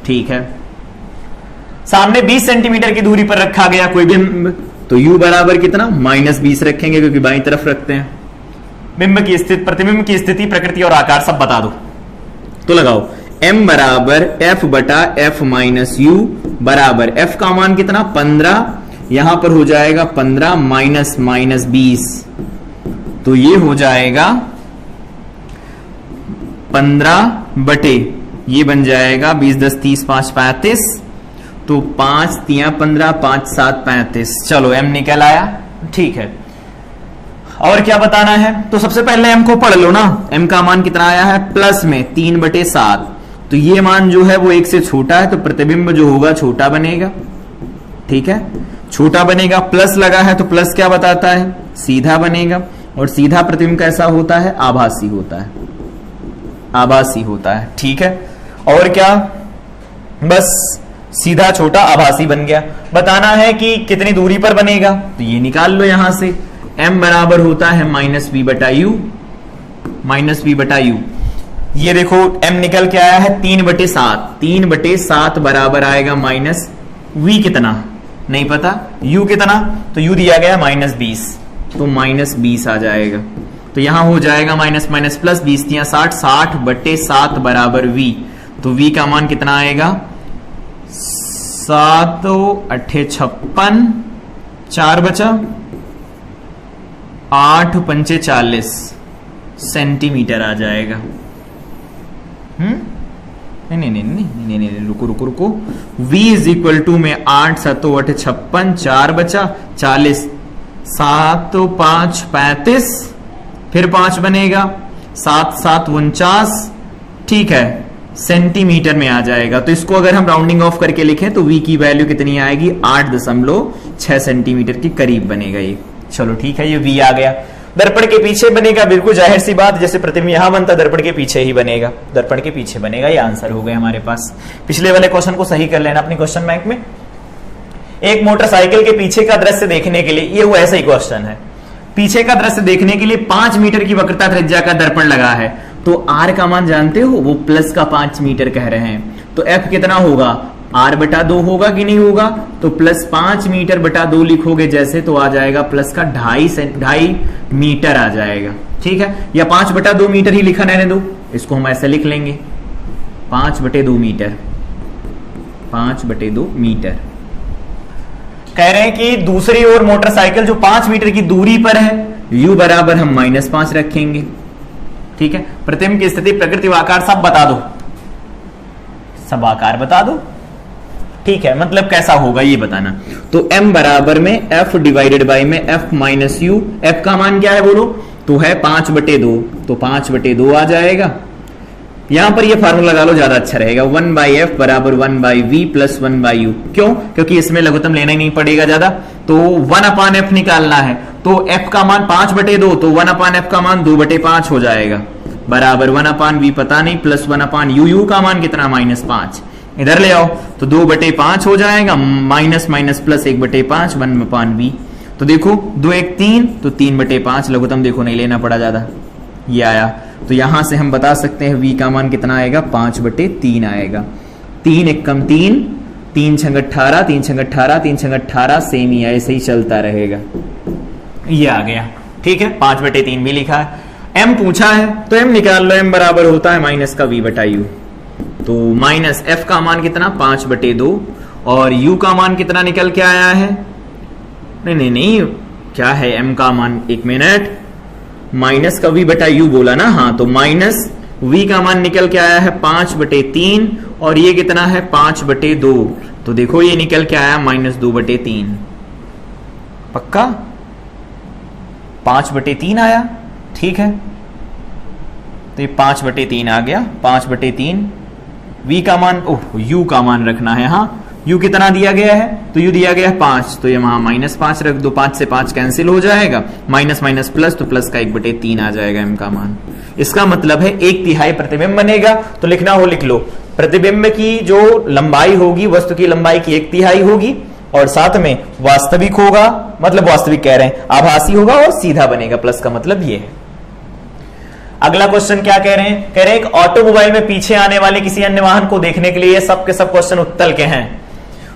ठीक है, सामने 20 सेंटीमीटर की दूरी पर रखा गया कोई बिंब, तो u बराबर कितना, -20 रखेंगे, क्योंकि बाईं तरफ रखते हैं। बिंब की स्थिति, प्रतिबिंब की स्थिति, प्रकृति और आकार सब बता दो। तो लगाओ, m बराबर f बटा f माइनस u बराबर f का मान कितना, 15, यहां पर हो जाएगा 15 माइनस 20, तो ये हो जाएगा 15 बटे, ये बन जाएगा 20 10 30 5 35, तो 5 3 15 5 7 35। चलो m निकल आया। ठीक है, और क्या बताना है, तो सबसे पहले m को पढ़ लो ना। m का मान कितना आया है, प्लस में 3/7, तो ये मान जो है वो 1 से छोटा है, तो प्रतिबिंब जो होगा छोटा बनेगा। ठीक है, छोटा बनेगा, प्लस लगा है तो प्लस क्या बताता है, सीधा बनेगा। और सीधा प्रतिबिंब कैसा होता है, आभासी होता है, आभासी होता है। ठीक है, और क्या, बस सीधा छोटा आभासी बन गया। बताना है कि कितनी दूरी पर बनेगा, तो ये निकाल लो यहां से। m बराबर होता है -v बटा u, -v बटा u। ये देखो m निकल के आया है 3/7, 3/7 बराबर आएगा -v कितना नहीं पता, u कितना, तो u दिया गया -20, तो -20 आ जाएगा। तो यहां हो जाएगा माइनस माइनस प्लस, 20 × 60, 60/7 बराबर v। तो v का मान कितना आएगा, 7 8 56, 4 बचा, 8 5 40 सेंटीमीटर आ जाएगा। नहीं, रुको। v इज इक्वल टू में 8 7 8 56, 4 बचा, 40, 7 5 35, फिर 5 बनेगा, 7 7 49, ठीक है, सेंटीमीटर में आ जाएगा। तो इसको अगर हम राउंडिंग ऑफ करके लिखें तो v की वैल्यू कितनी आएगी, 8.6 सेंटीमीटर के करीब बनेगा ये। चलो ठीक है, ये v आ गया। दर्पण के पीछे बनेगा, बिल्कुल जाहिर सी बात, जैसे प्रतिबिंब यहां बनता दर्पण के पीछे ही बनेगा, दर्पण के पीछे बनेगा। ये आंसर हो गया हमारे पास। पिछले वाले क्वेश्चन को सही कर लेना अपनी क्वेश्चन बैंक में। एक मोटरसाइकिल के पीछे का दृश्य देखने के लिए, ये वो ऐसा ही क्वेश्चन है, पीछे का दृश्य देखने के लिए 5 मीटर की वक्रता त्रिज्या का दर्पण लगा है। तो r का मान जानते हो, वो प्लस का 5 मीटर कह रहे हैं, तो f कितना होगा, r/2 होगा कि नहीं होगा, तो प्लस 5 मीटर बटा 2 लिखोगे जैसे, तो आ जाएगा प्लस का 2.5 मीटर आ जाएगा। ठीक है, या 5/2 मीटर ही लिखा रहने दो, इसको हम ऐसे लिख लेंगे 5/2 मीटर, 5/2 मीटर। कह रहे हैं कि दूसरी ओर मोटरसाइकिल जो 5 मीटर की दूरी पर है, u बराबर हम -5 रखेंगे। ठीक है, प्रतिबिंब की स्थिति, प्रकृति व आकार सब बता दो, सब आकार बता दो। ठीक है, मतलब कैसा होगा ये बताना। तो m बराबर में f डिवाइडेड बाई में f माइनस यू, f का मान क्या है बोलो, तो है 5/2, तो 5/2 आ जाएगा। यहां पर ये फार्मूला लगा लो, ज्यादा अच्छा रहेगा। 1/f बराबर 1/v प्लस 1/u। क्यों? क्योंकि इसमें लघुत्तम लेना ही नहीं पड़ेगा ज्यादा, तो 1/f निकालना है, तो f का मान 5/2, तो 1/f का मान 2/5 हो जाएगा, बराबर 1/v पता नहीं प्लस 1/u, u का मान कितना -5, इधर ले आओ तो 2/5 हो जाएगा, माइनस माइनस प्लस 1/5, 1/v। तो देखो 2 1 3, तो 3/5, लघुत्तम देखो नहीं लेना पड़ा ज्यादा, ये आया। तो यहां से हम बता सकते हैं v का मान कितना आएगा, 5/3 आएगा। 3 1 कम 3, 3 6 18, 3 6 18, 3 6 18, सेम ही ऐसे ही चलता रहेगा, ये आ गया। ठीक है, 5/3 भी लिखा है। m पूछा है तो m निकाल लो, m बराबर होता है माइनस का v/u, तो माइनस f का मान कितना 5/2 और u का मान कितना निकल के आया है, नहीं क्या है m का मान, 1 मिनट, माइनस का v/u बोला ना, हाँ, तो माइनस v का मान निकल के आया है 5/3 और ये कितना है 5/2, तो देखो ये निकल के आया -2/3, पक्का 5/3 आया। ठीक है, तो ये 5/3 आ गया, 5/3, v का मान, u का मान रखना है, हाँ, u कितना दिया गया है, तो u दिया गया है 5, तो ये वहां -5 रख दो, 5 से 5 कैंसिल हो जाएगा, माइनस माइनस प्लस, तो प्लस का 1/3 आ जाएगा m का मान। इसका मतलब है 1/3 प्रतिबिंब बनेगा, तो लिखना हो लिख लो, प्रतिबिंब की जो लंबाई होगी, वस्तु की लंबाई की 1/3 होगी और साथ में वास्तविक होगा, मतलब वास्तविक कह रहे हैं, आभासी होगा और सीधा बनेगा, प्लस का मतलब ये है। अगला क्वेश्चन क्या कह रहे हैं, कह रहे हैं एक ऑटोमोबाइल में पीछे आने वाले किसी अन्य वाहन को देखने के लिए, सब के सब क्वेश्चन उत्तल के हैं,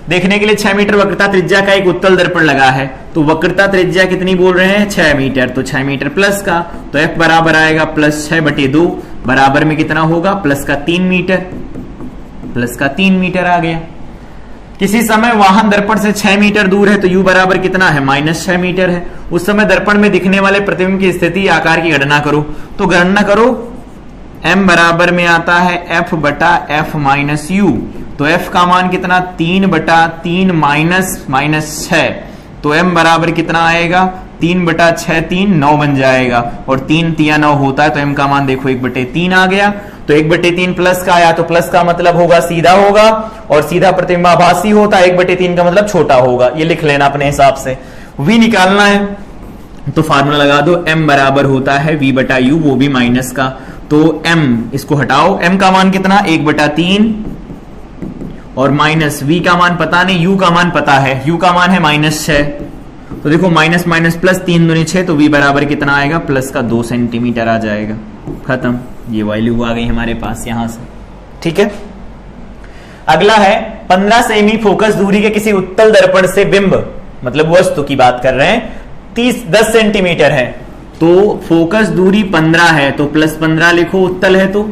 देखने के लिए 6 मीटर वक्रता त्रिज्या का एक उत्तल दर्पण लगा है, तो वक्रता त्रिज्या कितनी बोल रहे हैं, 6 मीटर, तो 6 मीटर प्लस का, तो f बराबर आएगा प्लस 6/2, बराबर में कितना होगा, प्लस का 3 मीटर, प्लस का 3 मीटर आ गया। किसी समय वाहन दर्पण से 6 मीटर दूर है, तो u बराबर कितना है, -6 मीटर है। उस समय दर्पण में दिखने वाले प्रतिबिंब की स्थिति आकार की गणना करो, तो गणना करो, m बराबर में आता है f/f माइनस u, तो f का मान कितना, 3/3 माइनस 6, तो m बराबर कितना आएगा, 3/6, 3 9 बन जाएगा, और 3 3 9 होता है, तो m का मान देखो 1/3 आ गया, तो 1/3 प्लस का आया, तो प्लस का मतलब होगा सीधा होगा, और सीधा प्रतिबिंब आभासी होता है, 1/3 का मतलब छोटा होगा, ये लिख लेना अपने हिसाब से। v निकालना है तो फार्मूला लगा दो, m बराबर होता है v/u, वो भी माइनस का, तो m इसको हटाओ, m का मान कितना, 1/3 और माइनस v का मान पता नहीं, u का मान पता है, u का मान है -6, तो देखो माइनस माइनस प्लस 3 दूनी 6, तो v बराबर कितना आएगा, प्लस का 2 सेंटीमीटर आ जाएगा, खत्म, ये वैल्यू आ गई हमारे पास यहां से। ठीक है, अगला है 15 सेमी फोकस दूरी के किसी उत्तल दर्पण से बिंब, मतलब वस्तु की बात कर रहे हैं, 10 सेंटीमीटर है, तो फोकस दूरी 15 है, तो +15 लिखो, उत्तल है तो,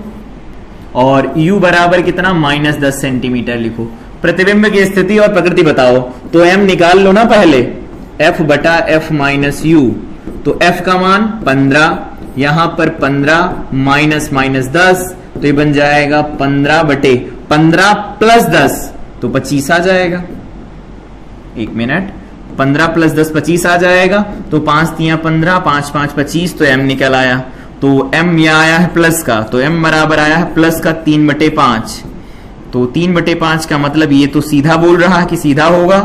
और u बराबर कितना, -10 सेंटीमीटर लिखो। प्रतिबिंब की स्थिति और प्रकृति बताओ, तो m निकाल लो ना पहले, f/f माइनस u, तो f का मान 15, यहां पर 15 माइनस 10, तो ये बन जाएगा 15/15 प्लस 10, तो 25 आ जाएगा। 1 मिनट, 15 प्लस 10 25 आ जाएगा, तो 5 3 15, 5 5 25, तो m निकल आया, तो m यह आया है प्लस का, तो m बराबर आया है प्लस का 3/5, तो 3/5 का मतलब ये तो सीधा बोल रहा है कि सीधा होगा,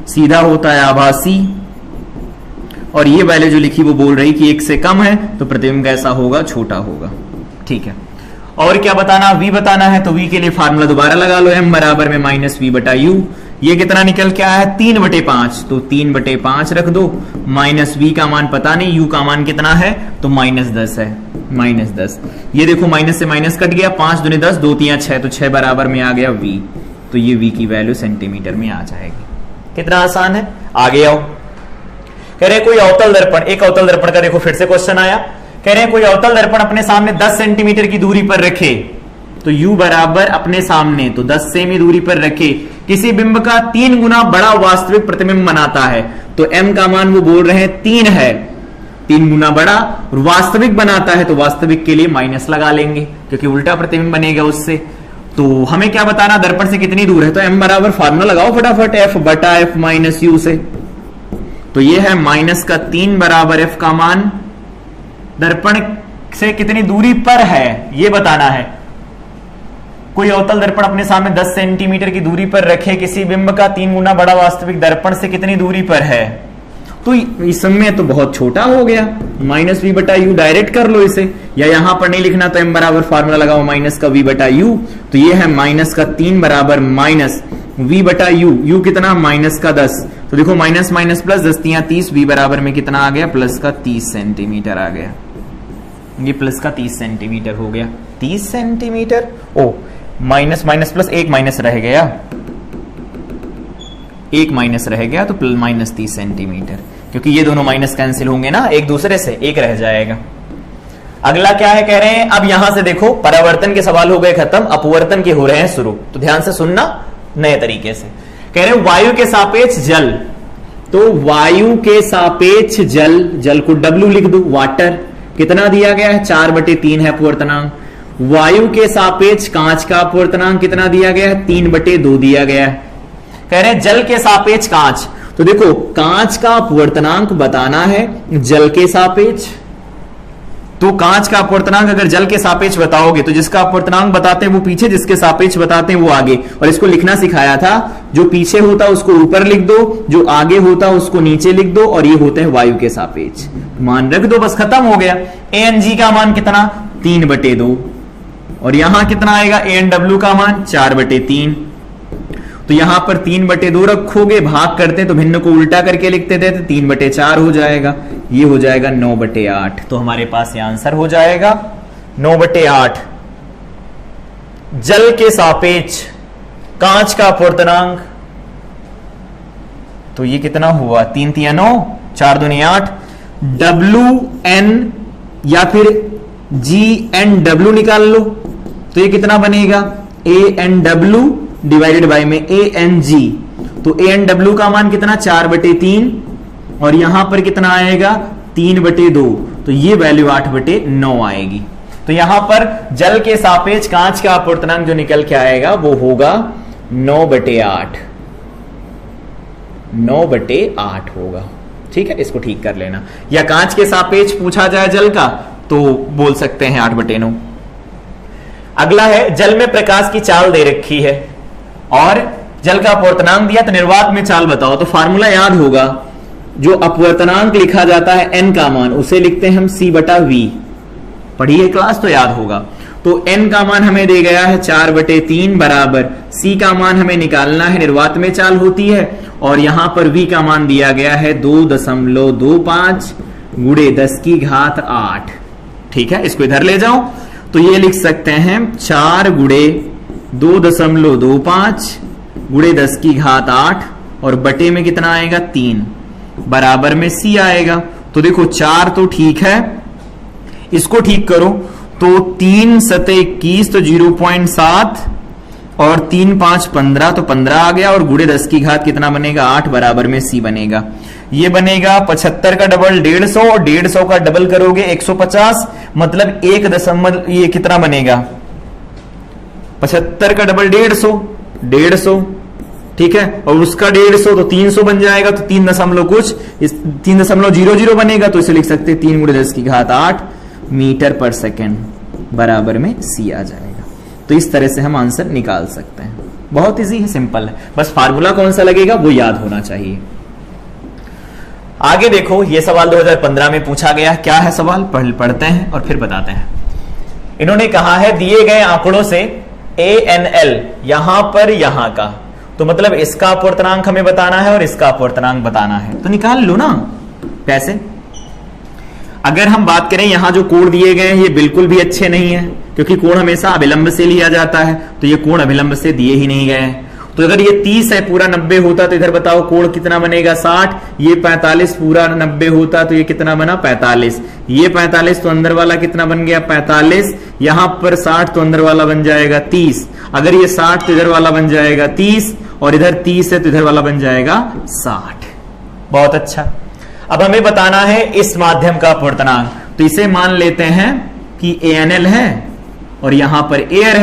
सीधा होता है आभासी, और ये वैल्यू जो लिखी वो बोल रही कि 1 से कम है, तो प्रतिबिंब कैसा होगा, छोटा होगा। ठीक है, और क्या बताना, v बताना है, तो v के लिए फार्मूला दोबारा लगा लो, m बराबर में -v/u, ये कितना निकल के आया है, 3/5, तो 3/5 रख दो, माइनस v का मान पता नहीं, u का मान कितना है, तो -10 है, -10, ये देखो माइनस से माइनस कट गया, 5 दूनी 10, 2 3 6, तो 6 बराबर में आ गया v, तो ये v की वैल्यू सेंटीमीटर में आ जाएगी। कितना आसान है, आगे आओ। कह रहे कोई अवतल दर्पण, एक अवतल दर्पण का देखो फिर से क्वेश्चन आया, कह रहे हैं कोई अवतल दर्पण अपने सामने 10 सेंटीमीटर की दूरी पर रखे, तो u बराबर अपने सामने, तो 10 सेमी दूरी पर रखे, किसी बिंब का 3 गुना बड़ा वास्तविक प्रतिबिंब बनाता है, तो m का मान वो बोल रहे हैं 3 है, 3 गुना बड़ा, और वास्तविक बनाता है तो वास्तविक के लिए माइनस लगा लेंगे क्योंकि उल्टा प्रतिबिंब बनेगा उससे। तो हमें क्या बताना, दर्पण से कितनी दूर है, तो m बराबर फार्मूला लगाओ फटाफट, f बटा f माइनस u से। तो ये है माइनस का 3 बराबर f का मान दर्पण से कितनी दूरी पर है ये बताना है। कोई अवतल दर्पण अपने सामने 10 सेंटीमीटर की दूरी पर रखे, किसी बिंब का 3 गुना बड़ा वास्तविक दर्पण से कितनी दूरी पर है, तो इस समय तो बहुत छोटा हो गया, माइनस वी बटा यू डायरेक्ट कर लो इसे, या यहां पर नहीं लिखना तो m बराबर फार्मूला लगाओ माइनस का v बटा यू। तो ये है माइनस का 3 बराबर माइनस v बटा यू, यू कितना माइनस का 10, तो देखो माइनस माइनस प्लस 10 तियां 30, v बराबर में कितना आ गया प्लस का 30 सेंटीमीटर आ गया, ये प्लस का 30 सेंटीमीटर हो गया, 30 centimetre, oh minus minus plus एक माइनस रह गया, एक माइनस रह गया तो प्लस माइनस 30 सेंटीमीटर, क्योंकि ये दोनों माइनस कैंसिल होंगे ना एक दूसरे से, एक रह जाएगा। अगला क्या है, कह रहे हैं अब यहां से देखो परावर्तन के सवाल हो गए खत्म, अपवर्तन के हो रहे हैं शुरू, तो ध्यान से सुनना नए तरीके से। कह रहे हैं वायु के सापेक्ष जल, तो वायु के सापेक्ष जल, जल को W लिख दो, वाटर, कितना दिया गया है 4/3 है अपवर्तनांक। वायु के सापेक्ष कांच का अपवर्तनांक कितना दिया गया है 3/2 दिया गया है। कह रहे हैं जल के सापेक्ष कांच, तो देखो कांच का अपवर्तनांक बताना है जल के सापेक्ष, तो कांच का अपवर्तनांक अगर जल के सापेक्ष बताओगे तो जिसका अपवर्तनांक बताते हैं वो पीछे, जिसके सापेक्ष बताते हैं वो आगे, और इसको लिखना सिखाया था, जो पीछे होता उसको ऊपर लिख दो, जो आगे होता उसको नीचे लिख दो, और ये होते हैं वायु के सापेक्ष, मान रख दो, बस खत्म हो गया। ANG का मान कितना 3/2, और यहां कितना आएगा ANW का मान 4/3, तो यहां पर 3/2 रखोगे, भाग करते तो भिन्न को उल्टा करके लिखते थे तो 3/4 हो जाएगा, ये हो जाएगा 9/8, तो हमारे पास ये आंसर हो जाएगा 9/8। जल के सापेक्ष कांच का अपवर्तनांक, तो ये कितना हुआ 3 × 9 4 दूनी 8, WN या फिर GNW निकाल लो, तो ये कितना बनेगा ANW डिवाइडेड बाय में ANG, तो ANW का मान कितना 4/3, और यहां पर कितना आएगा 3/2, तो ये वैल्यू 8/9 आएगी। तो यहां पर जल के सापेक्ष कांच का अपवर्तनांक जो निकल के आएगा वो होगा 9/8, 9/8 होगा, ठीक है, इसको ठीक कर लेना। या कांच के सापेक्ष पूछा जाए जल का तो बोल सकते हैं 8/9। अगला है जल में प्रकाश की चाल दे रखी है और जल का अपवर्तनांक दिया, तो निर्वात में चाल बताओ, तो फार्मूला याद होगा, जो अपवर्तनांक लिखा जाता है n का मान उसे लिखते हैं हम c/v, पढ़ी है क्लास तो याद होगा। तो n का मान हमें दे गया है 4/3 बराबर c का मान हमें निकालना है, निर्वात में चाल होती है, और यहां पर v का मान दिया गया है 2.25 × 10⁸, ठीक है, इसको इधर ले जाओ, तो ये लिख सकते हैं 4 × 2.25 × 10⁸, और बटे में कितना आएगा 3, बराबर में c आएगा। तो देखो 4 तो ठीक है, इसको ठीक करो, तो 3 × 21 तो 0.7, और 3 × 5 = 15, तो 15 आ गया, और × 10⁸ कितना बनेगा 8, बराबर में c बनेगा। ये बनेगा 75 का डबल 150, और 150 का डबल करोगे 150, मतलब 1 ये कितना बनेगा 75 का डबल 150, ठीक है, और उसका 150 तो 300 बन जाएगा, तो 3.00 बनेगा, तो इसे लिख सकते हैं 3 × 10⁸ मीटर पर सेकेंड, बराबर में c आ जाएगा। तो इस तरह से हम आंसर निकाल सकते हैं, बहुत इजी है, सिंपल है, बस फार्मूला कौन सा लगेगा वो याद होना चाहिए। आगे देखो, ये सवाल 2015 में पूछा गया, क्या है सवाल पढ़ते हैं और फिर बताते हैं। इन्होंने कहा है दिए गए आंकड़ों से ANL यहां पर यहां का, तो मतलब इसका अपवर्तनांक हमें बताना है और इसका अपवर्तनांक बताना है, तो निकाल लो ना कैसे। अगर हम बात करें यहां जो कोण दिए गए हैं ये बिल्कुल भी अच्छे नहीं है, क्योंकि कोण हमेशा अभिलंब से लिया जाता है, तो ये कोण अभिलंब से दिए ही नहीं गए हैं। तो अगर ये 30 है पूरा 90 होता तो इधर बताओ कोण कितना बनेगा 60, ये 45 पूरा 90 होता तो ये कितना बना 45, ये 45 तो अंदर वाला कितना बन गया 45, यहां पर 60 तो अंदर वाला बन जाएगा 30, अगर ये 60 तो इधर वाला बन जाएगा 30, और इधर 30 है तो इधर वाला बन जाएगा 60। बहुत अच्छा। अब हमें बताना है इस माध्यम का अपवर्तनांक, तो इसे मान लेते हैं कि ANL है और यहां पर एयर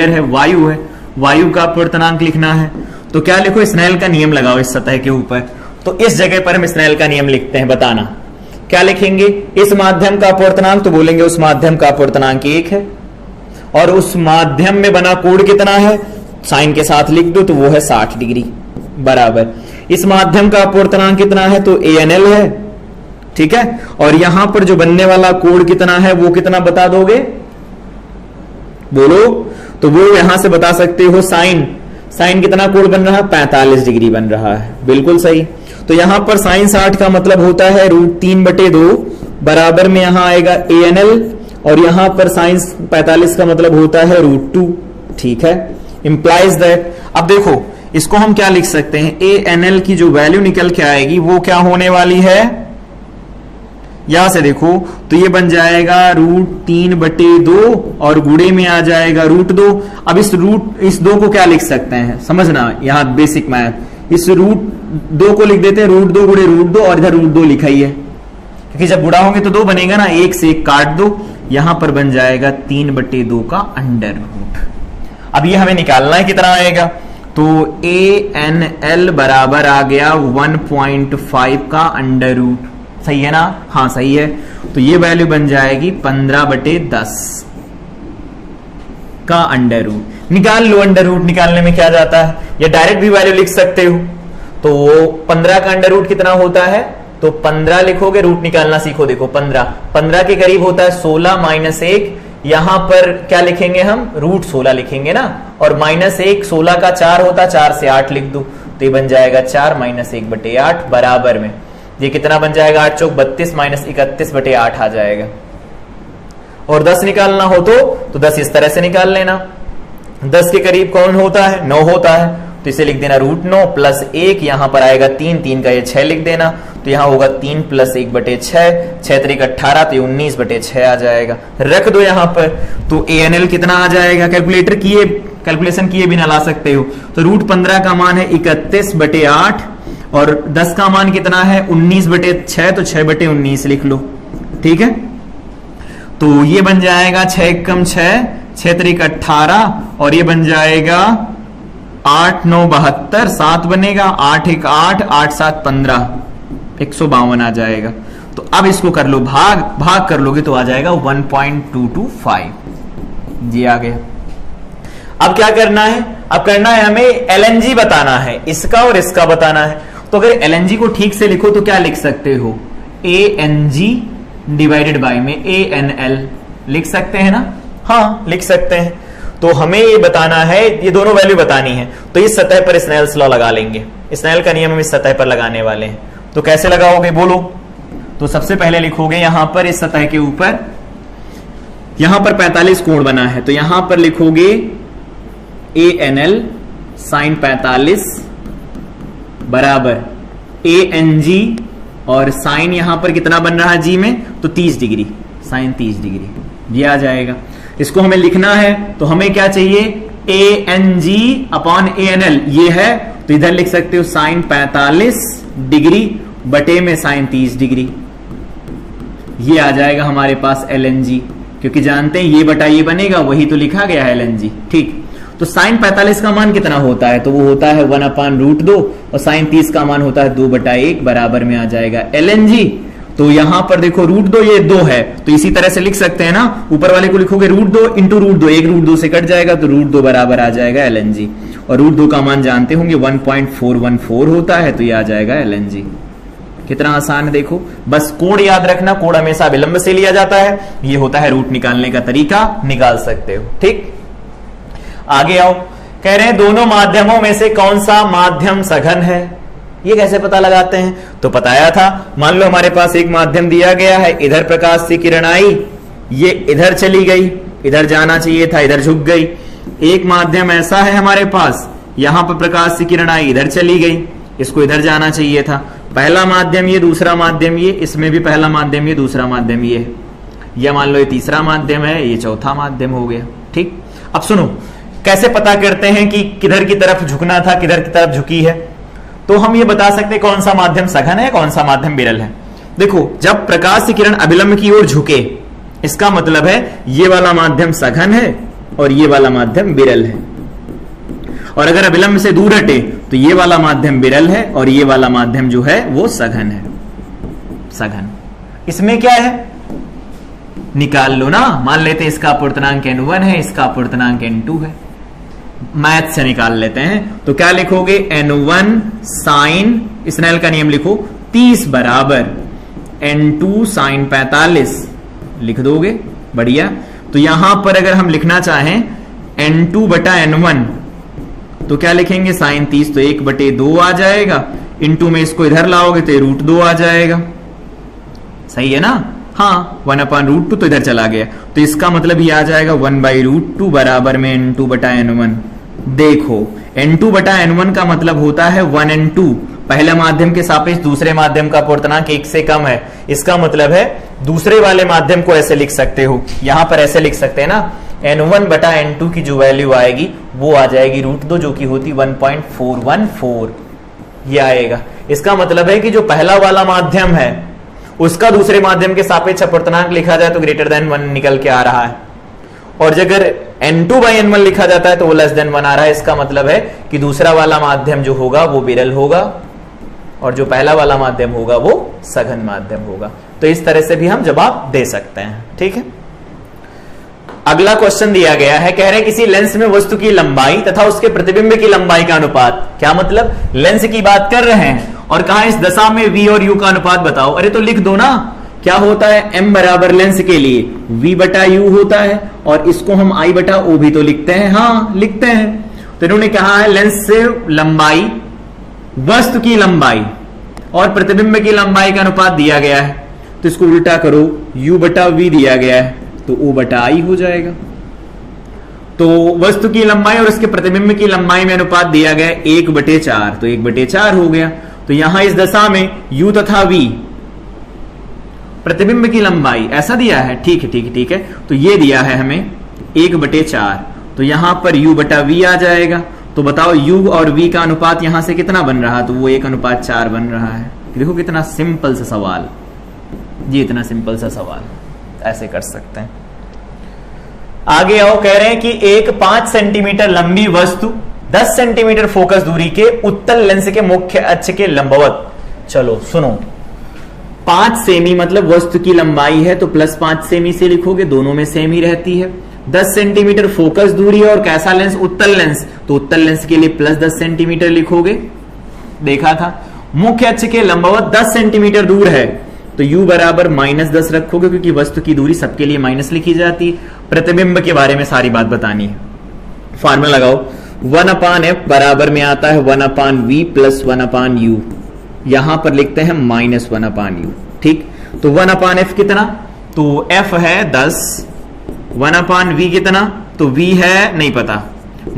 है, वायु है, वायु का अपवर्तनांक लिखना है। तो क्या लिखो, स्नेल का नियम लगाओ इस सतह के ऊपर। तो इस जगह पर हम स्नेल का नियम लिखते हैं। बताना क्या लिखेंगे, इस माध्यम का अपवर्तनांक, तो बोलेंगे उस माध्यम का अपवर्तनांक 1 है और उस माध्यम में बना कोण कितना है, साइन के साथ लिख दो तो वो है 60 डिग्री बराबर। इस माध्यम का अपवर्तनांक कितना है, तो ANL है, ठीक है। और यहां पर जो बनने वाला कोण कितना है वो कितना बता दोगे, बोलो। तो वो यहां से बता सकते हो, साइन कितना कोण बन रहा है, 45 डिग्री बन रहा है, बिल्कुल सही। तो यहां पर साइन 60 का मतलब होता है √3/2 बराबर में यहां आएगा ANL और यहां पर साइन 45 का मतलब होता है √2, ठीक है। इंप्लाइज दैट, अब देखो इसको हम क्या लिख सकते हैं, ANL की जो वैल्यू निकल के आएगी वो क्या होने वाली है, यहां से देखो तो ये बन जाएगा √3/2 और गुणे में आ जाएगा √2। अब इस 2 को क्या लिख सकते हैं, समझना यहां बेसिक मैथ, इस √2 को लिख देते हैं √2 गुणे √2 और इधर √2 लिखा ही है, क्योंकि जब गुणा होंगे तो 2 बनेगा ना, 1 से 1 काट दो, यहां पर बन जाएगा 3/2 का अंडर रूट। अब ये हमें निकालना है कितना आएगा, तो ANL बराबर आ गया 1.5 का अंडर रूट, सही है ना, हाँ सही है। तो ये वैल्यू बन जाएगी 15/10 का अंडर रूट। निकाल लो, अंडर रूट निकालने में क्या जाता है, या डायरेक्ट भी वैल्यू लिख सकते हो। तो 15 का अंडर रूट कितना होता है, तो 15 लिखोगे, रूट निकालना सीखो, देखो 15 के करीब होता है 16 - 1, यहां पर क्या लिखेंगे हम, √16 लिखेंगे ना, और -1 16 का 4 होता है, 4 से 8 लिख दो, तो ये बन जाएगा 4 - 1/8 बराबर में ये कितना बन जाएगा, 8 चौक 32 - 31/8 आ जाएगा। और 10 निकालना हो तो 10 इस तरह से निकाल लेना। 10 के करीब कौन होता है, 9 होता है, तो इसे लिख देना √9 प्लस 1, यहां पर आएगा 3 का ये 6 लिख देना, तो यहां होगा 3 + 1/6, 6 × 18 तो 19/6 आ जाएगा, रख दो यहां पर। तो ANL कितना आ जाएगा, कैलकुलेशन किए बिना ला सकते हो। तो √15 का मान है 31/8 और 10 का मान कितना है 19/6, तो 6/19 लिख लो, ठीक है। तो ये बन जाएगा 6 × 6, 6 × 18 और ये बन जाएगा 8 × 9 = 72, 7 बनेगा, 8 × 1 = 8, 8 × 7 = 15, 152 आ जाएगा। तो अब इसको कर लो भाग कर लोगे तो आ जाएगा 1.225, जी आ गया। अब क्या करना है, अब करना है हमें LNG बताना है, इसका और इसका बताना है। तो अगर LNG को ठीक से लिखो तो क्या लिख सकते हो, ANG डिवाइडेड बाय में ANL लिख सकते हैं ना, हाँ लिख सकते हैं। तो हमें ये बताना है, ये दोनों वैल्यू बतानी है, तो इस सतह पर स्नेल्स लॉ लगा लेंगे, स्नेल का नियम हम इस सतह पर लगाने वाले हैं। तो कैसे लगाओगे बोलो, तो सबसे पहले लिखोगे यहां पर इस सतह के ऊपर, यहां पर 45 कोण बना है, तो यहां पर लिखोगे ANL साइन 45 बराबर ANG और साइन यहां पर कितना बन रहा है जी में, तो 30 डिग्री, साइन 30 डिग्री, ये आ जाएगा। इसको हमें लिखना है तो हमें क्या चाहिए, ANG/ANL ये है, तो इधर लिख सकते हो साइन 45 डिग्री बटे में साइन 30 डिग्री, ये आ जाएगा हमारे पास LNG, क्योंकि जानते हैं ये बटा ये बनेगा, वही तो लिखा गया है LNG, ठीक। तो साइन 45 का मान कितना होता है, तो वो होता है 1/√2 और साइन 30 का मान होता है 2/1 बराबर में आ जाएगा LNG। तो यहां पर देखो √2 ये 2 है, तो इसी तरह से लिख सकते हैं ना, ऊपर वाले को लिखोगे √2 × √2, एक √2 से कट जाएगा तो √2 बराबर आ जाएगा LNG, और √2 का मान जानते होंगे 1.414 होता है, तो ये आ जाएगा LNG। कितना आसान है देखो, बस कोण याद रखना, कोण हमेशा विलंब से लिया जाता है, ये होता है रूट निकालने का तरीका, निकाल सकते हो, ठीक। आगे आओ, कह रहे हैं दोनों माध्यमों में से कौन सा माध्यम सघन है, ये कैसे पता लगाते हैं, तो बताया था, मान लो हमारे पास एक माध्यम दिया गया है, इधर प्रकाश से किरण आई, ये इधर चली गई, इधर जाना चाहिए था, इधर झुक गई। एक माध्यम ऐसा है हमारे पास, यहां पर प्रकाश से किरण आई, इधर चली गई, इसको इधर जाना चाहिए था। पहला माध्यम ये, दूसरा माध्यम ये, इसमें भी पहला माध्यम ये, दूसरा माध्यम ये है, या मान लो ये तीसरा माध्यम है, ये चौथा माध्यम हो गया, ठीक। अब सुनो, कैसे पता करते हैं कि किधर की तरफ झुकना था, किधर की तरफ झुकी है? तो हम ये बता सकते हैं कौन सा माध्यम सघन है, कौन सा माध्यम विरल है। देखो, जब प्रकाश की किरण अभिलंब की ओर झुके, इसका मतलब है ये वाला माध्यम सघन है और ये वाला माध्यम विरल है। और अगर अभिलंब से दूर हटे तो ये वाला माध्यम विरल है और ये वाला माध्यम जो है वो सघन है। सघन, इसमें क्या है निकाल लो ना। मान लेते हैं इसका अपूर्णांक n1 है, इसका अपूर्णांक n2 है, मैथ से निकाल लेते हैं। तो क्या लिखोगे, n1 साइन, स्नेल का नियम लिखो, 30 बराबर n2 साइन 45 लिख दोगे। बढ़िया। तो यहां पर अगर हम लिखना चाहें n2 बटा n1 तो क्या लिखेंगे, साइन 30 तो 1/2 आ जाएगा, इंटू में इसको इधर लाओगे तो √2 आ जाएगा। सही है ना? हाँ, 1/√2 तो इधर चला गया, तो इसका मतलब ये आ जाएगा 1/√2 बराबर में n2 बटा n1। देखो, n2 बटा n1 का मतलब होता है 1n2, पहले माध्यम के सापेक्ष दूसरे माध्यम का अपूर्णांक 1 से कम है। इसका मतलब है दूसरे वाले माध्यम को ऐसे लिख सकते हो, यहां पर ऐसे लिख सकते हैं ना, n1 बटा n2 की जो वैल्यू आएगी वो आ जाएगी √2, जो की होती 1.414, ये आएगा। इसका मतलब है कि जो पहला वाला माध्यम है उसका दूसरे माध्यम के सापेक्ष अपूर्णांक लिखा जाए तो ग्रेटर देन 1 निकल के आ रहा है, और अगर n2/n1 लिखा जाता है तो वो लेस देन 1 आ रहा है। इसका मतलब है कि दूसरा वाला माध्यम जो होगा वो विरल होगा और जो पहला वाला माध्यम होगा वो सघन माध्यम होगा। तो इस तरह से भी हम जवाब दे सकते हैं। ठीक है, अगला क्वेश्चन दिया गया है, कह रहे हैं किसी लेंस में वस्तु की लंबाई तथा उसके प्रतिबिंब की लंबाई का अनुपात। क्या मतलब, लेंस की बात कर रहे हैं और कहा इस दशा में v और u का अनुपात बताओ। अरे तो लिख दो ना, क्या होता है, m बराबर लेंस के लिए v बटा u होता है, और इसको हम i बटा o भी तो लिखते हैं। हाँ, लिखते हैं। तो इन्होंने कहा है लेंस से लंबाई, वस्तु की लंबाई और प्रतिबिंब की लंबाई का अनुपात दिया गया है, तो इसको उल्टा करो, u बटा v दिया गया है तो o बटा i हो जाएगा। तो वस्तु की लंबाई और उसके प्रतिबिंब की लंबाई में अनुपात दिया गया 1/4, तो 1/4 हो गया। तो यहां इस दशा में u तथा v प्रतिबिंब की लंबाई ऐसा दिया है। ठीक है, ठीक है, ठीक है। तो ये दिया है हमें 1/4, तो यहां पर u बटा v आ जाएगा। तो बताओ u और v का अनुपात यहां से कितना बन रहा, तो वो 1/4 बन रहा है। देखो कितना सिंपल सा सवाल, ये इतना सिंपल सा सवाल ऐसे कर सकते हैं। आगे आओ, कह रहे हैं कि एक 5 सेंटीमीटर लंबी वस्तु 10 सेंटीमीटर फोकस दूरी के उत्तल लेंस के मुख्य अक्ष के लंबवत। चलो सुनो, 5 सेमी मतलब वस्तु की लंबाई है तो +5 सेमी से लिखोगे, दोनों में सेम ही रहती है। 10 सेंटीमीटर फोकस दूरी और कैसा लेंस, उत्तल लेंस, तो उत्तल लेंस के लिए +10 सेंटीमीटर लिखोगे, देखा था। मुख्य अक्ष के लंबवत 10 सेंटीमीटर दूर है तो u बराबर -10 रखोगे, क्योंकि वस्तु की दूरी सबके लिए माइनस लिखी जाती है। प्रतिबिंब के बारे में सारी बात बतानी है। फार्मूला लगाओ, 1/f बराबर में आता है 1/v + 1/u, यहां पर लिखते हैं -1/u। ठीक, तो 1/f कितना, तो f है 10, 1/v कितना, तो v है नहीं पता,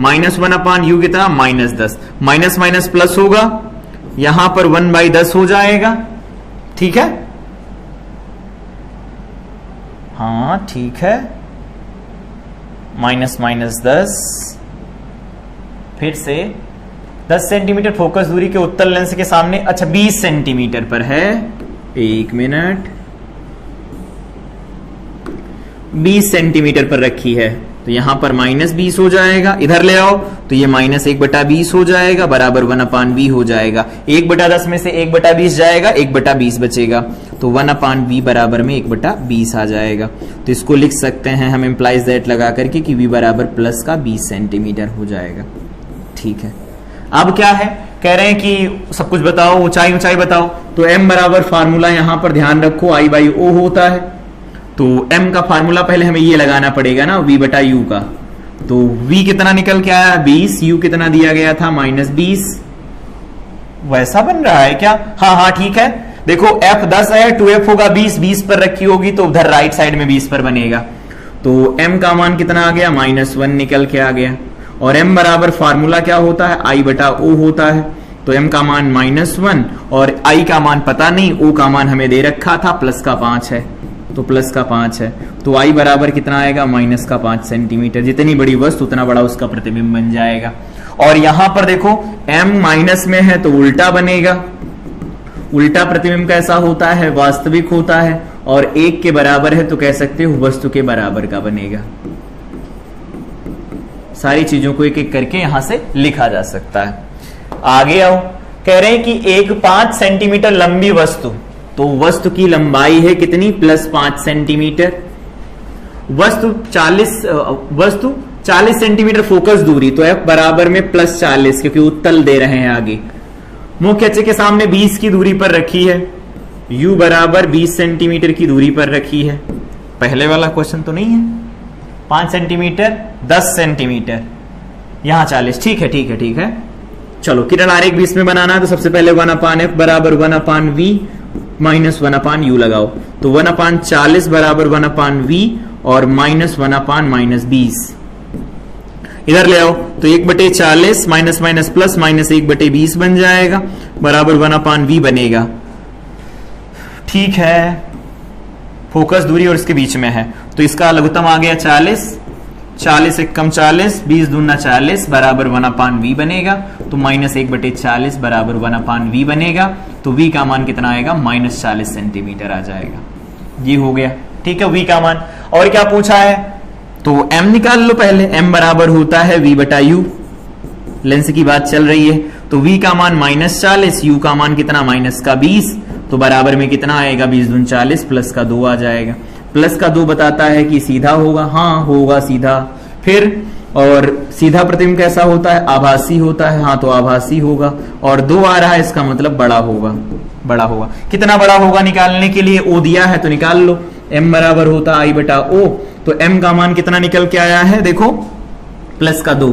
-1/u कितना, -10, माइनस माइनस प्लस होगा, यहां पर 1/10 हो जाएगा। ठीक है, हाँ ठीक है, -10, फिर से 10 सेंटीमीटर फोकस दूरी के उत्तल लेंस के सामने, अच्छा 20 सेंटीमीटर पर है, 1 मिनट, 20 सेंटीमीटर पर रखी है, तो यहां पर -20 हो जाएगा। इधर ले आओ तो ये -1/20 हो जाएगा, बराबर 1/v हो जाएगा। 1/10 में से 1/20 जाएगा, 1/20 बचेगा, तो 1/v बराबर में 1/20 आ जाएगा। तो इसको लिख सकते हैं हम इम्प्लाइज दैट लगा करके कि v बराबर प्लस का 20 सेंटीमीटर हो जाएगा। ठीक है, अब क्या है, कह रहे हैं कि सब कुछ बताओ, ऊंचाई ऊंचाई बताओ। तो m बराबर फार्मूला यहां पर ध्यान रखो I/O होता है, तो m का फार्मूला पहले हमें ये लगाना पड़ेगा ना, v बटा u का। तो v कितना निकल के आया 20, u कितना दिया गया था -20, वैसा बन रहा है क्या? हाँ हाँ ठीक है, देखो f 10 है, 2f होगा 20, 20 पर रखी होगी तो उधर राइट साइड में 20 पर बनेगा। तो m का मान कितना आ गया, -1 निकल के आ गया। और m बराबर फार्मूला क्या होता है, I/O होता है। तो m का मान -1 और I का मान पता नहीं, O का मान हमें दे रखा था +5 है। तो प्लस का 5 है, तो आई बराबर कितना आएगा, माइनस का 5 सेंटीमीटर। जितनी बड़ी वस्तु उतना बड़ा उसका प्रतिबिंब बन जाएगा। और यहां पर देखो m माइनस में है तो उल्टा बनेगा। उल्टा प्रतिबिंब कैसा होता है, वास्तविक होता है, और 1 के बराबर है तो कह सकते हो वस्तु के बराबर का बनेगा। सारी चीजों को एक एक करके यहां से लिखा जा सकता है। आगे आओ, कह रहे हैं कि एक 5 सेंटीमीटर लंबी वस्तु, तो वस्तु की लंबाई है कितनी, प्लस 5 सेंटीमीटर। वस्तु 40 सेंटीमीटर फोकस दूरी, तो f बराबर में प्लस 40, क्योंकि उत्तल दे रहे हैं आगे। मुख्य अक्ष के सामने 20 की दूरी पर रखी है, u बराबर 20 सेंटीमीटर की दूरी पर रखी है। पहले वाला क्वेश्चन तो नहीं है, 5 सेंटीमीटर 10 सेंटीमीटर, यहां 40। ठीक है ठीक है ठीक है। चलो किरण आरेख भी इसमें बनाना है, तो सबसे पहले 1/f बराबर 1/v माइनस 1/u लगाओ, तो 1/40 बराबर 1/v और माइनस 1/-20 इधर ले आओ, तो 1/40 माइनस माइनस प्लस माइनस 1/20 बन जाएगा, बराबर 1/v बनेगा। ठीक है, फोकस दूरी और इसके बीच में है, तो इसका लघुत्तम आ गया 40, 40 एक कम 40, 20 दूना 40 बराबर 1/v बनेगा, तो माइनस 1/40 बराबर 1/v बनेगा। तो v का मान कितना आएगा, माइनस 40 सेंटीमीटर आ जाएगा। ये हो गया, ठीक है, v का मान। और क्या पूछा है, तो m निकाल लो पहले। m बराबर होता है v/u, लेंस की बात चल रही है, तो v का मान -40, u का मान कितना, माइनस का 20, तो बराबर में कितना आएगा, 20 दून 40 प्लस का 2 आ जाएगा। प्लस का 2 बताता है कि सीधा होगा, हाँ होगा सीधा। फिर और सीधा प्रतिबिंब कैसा होता है, आभासी होता है, हाँ तो आभासी होगा। और 2 आ रहा है, इसका मतलब बड़ा होगा, बड़ा होगा। कितना बड़ा होगा निकालने के लिए o दिया है तो निकाल लो, m बराबर होता है I/O, तो m का मान कितना निकल के आया है, देखो प्लस का 2,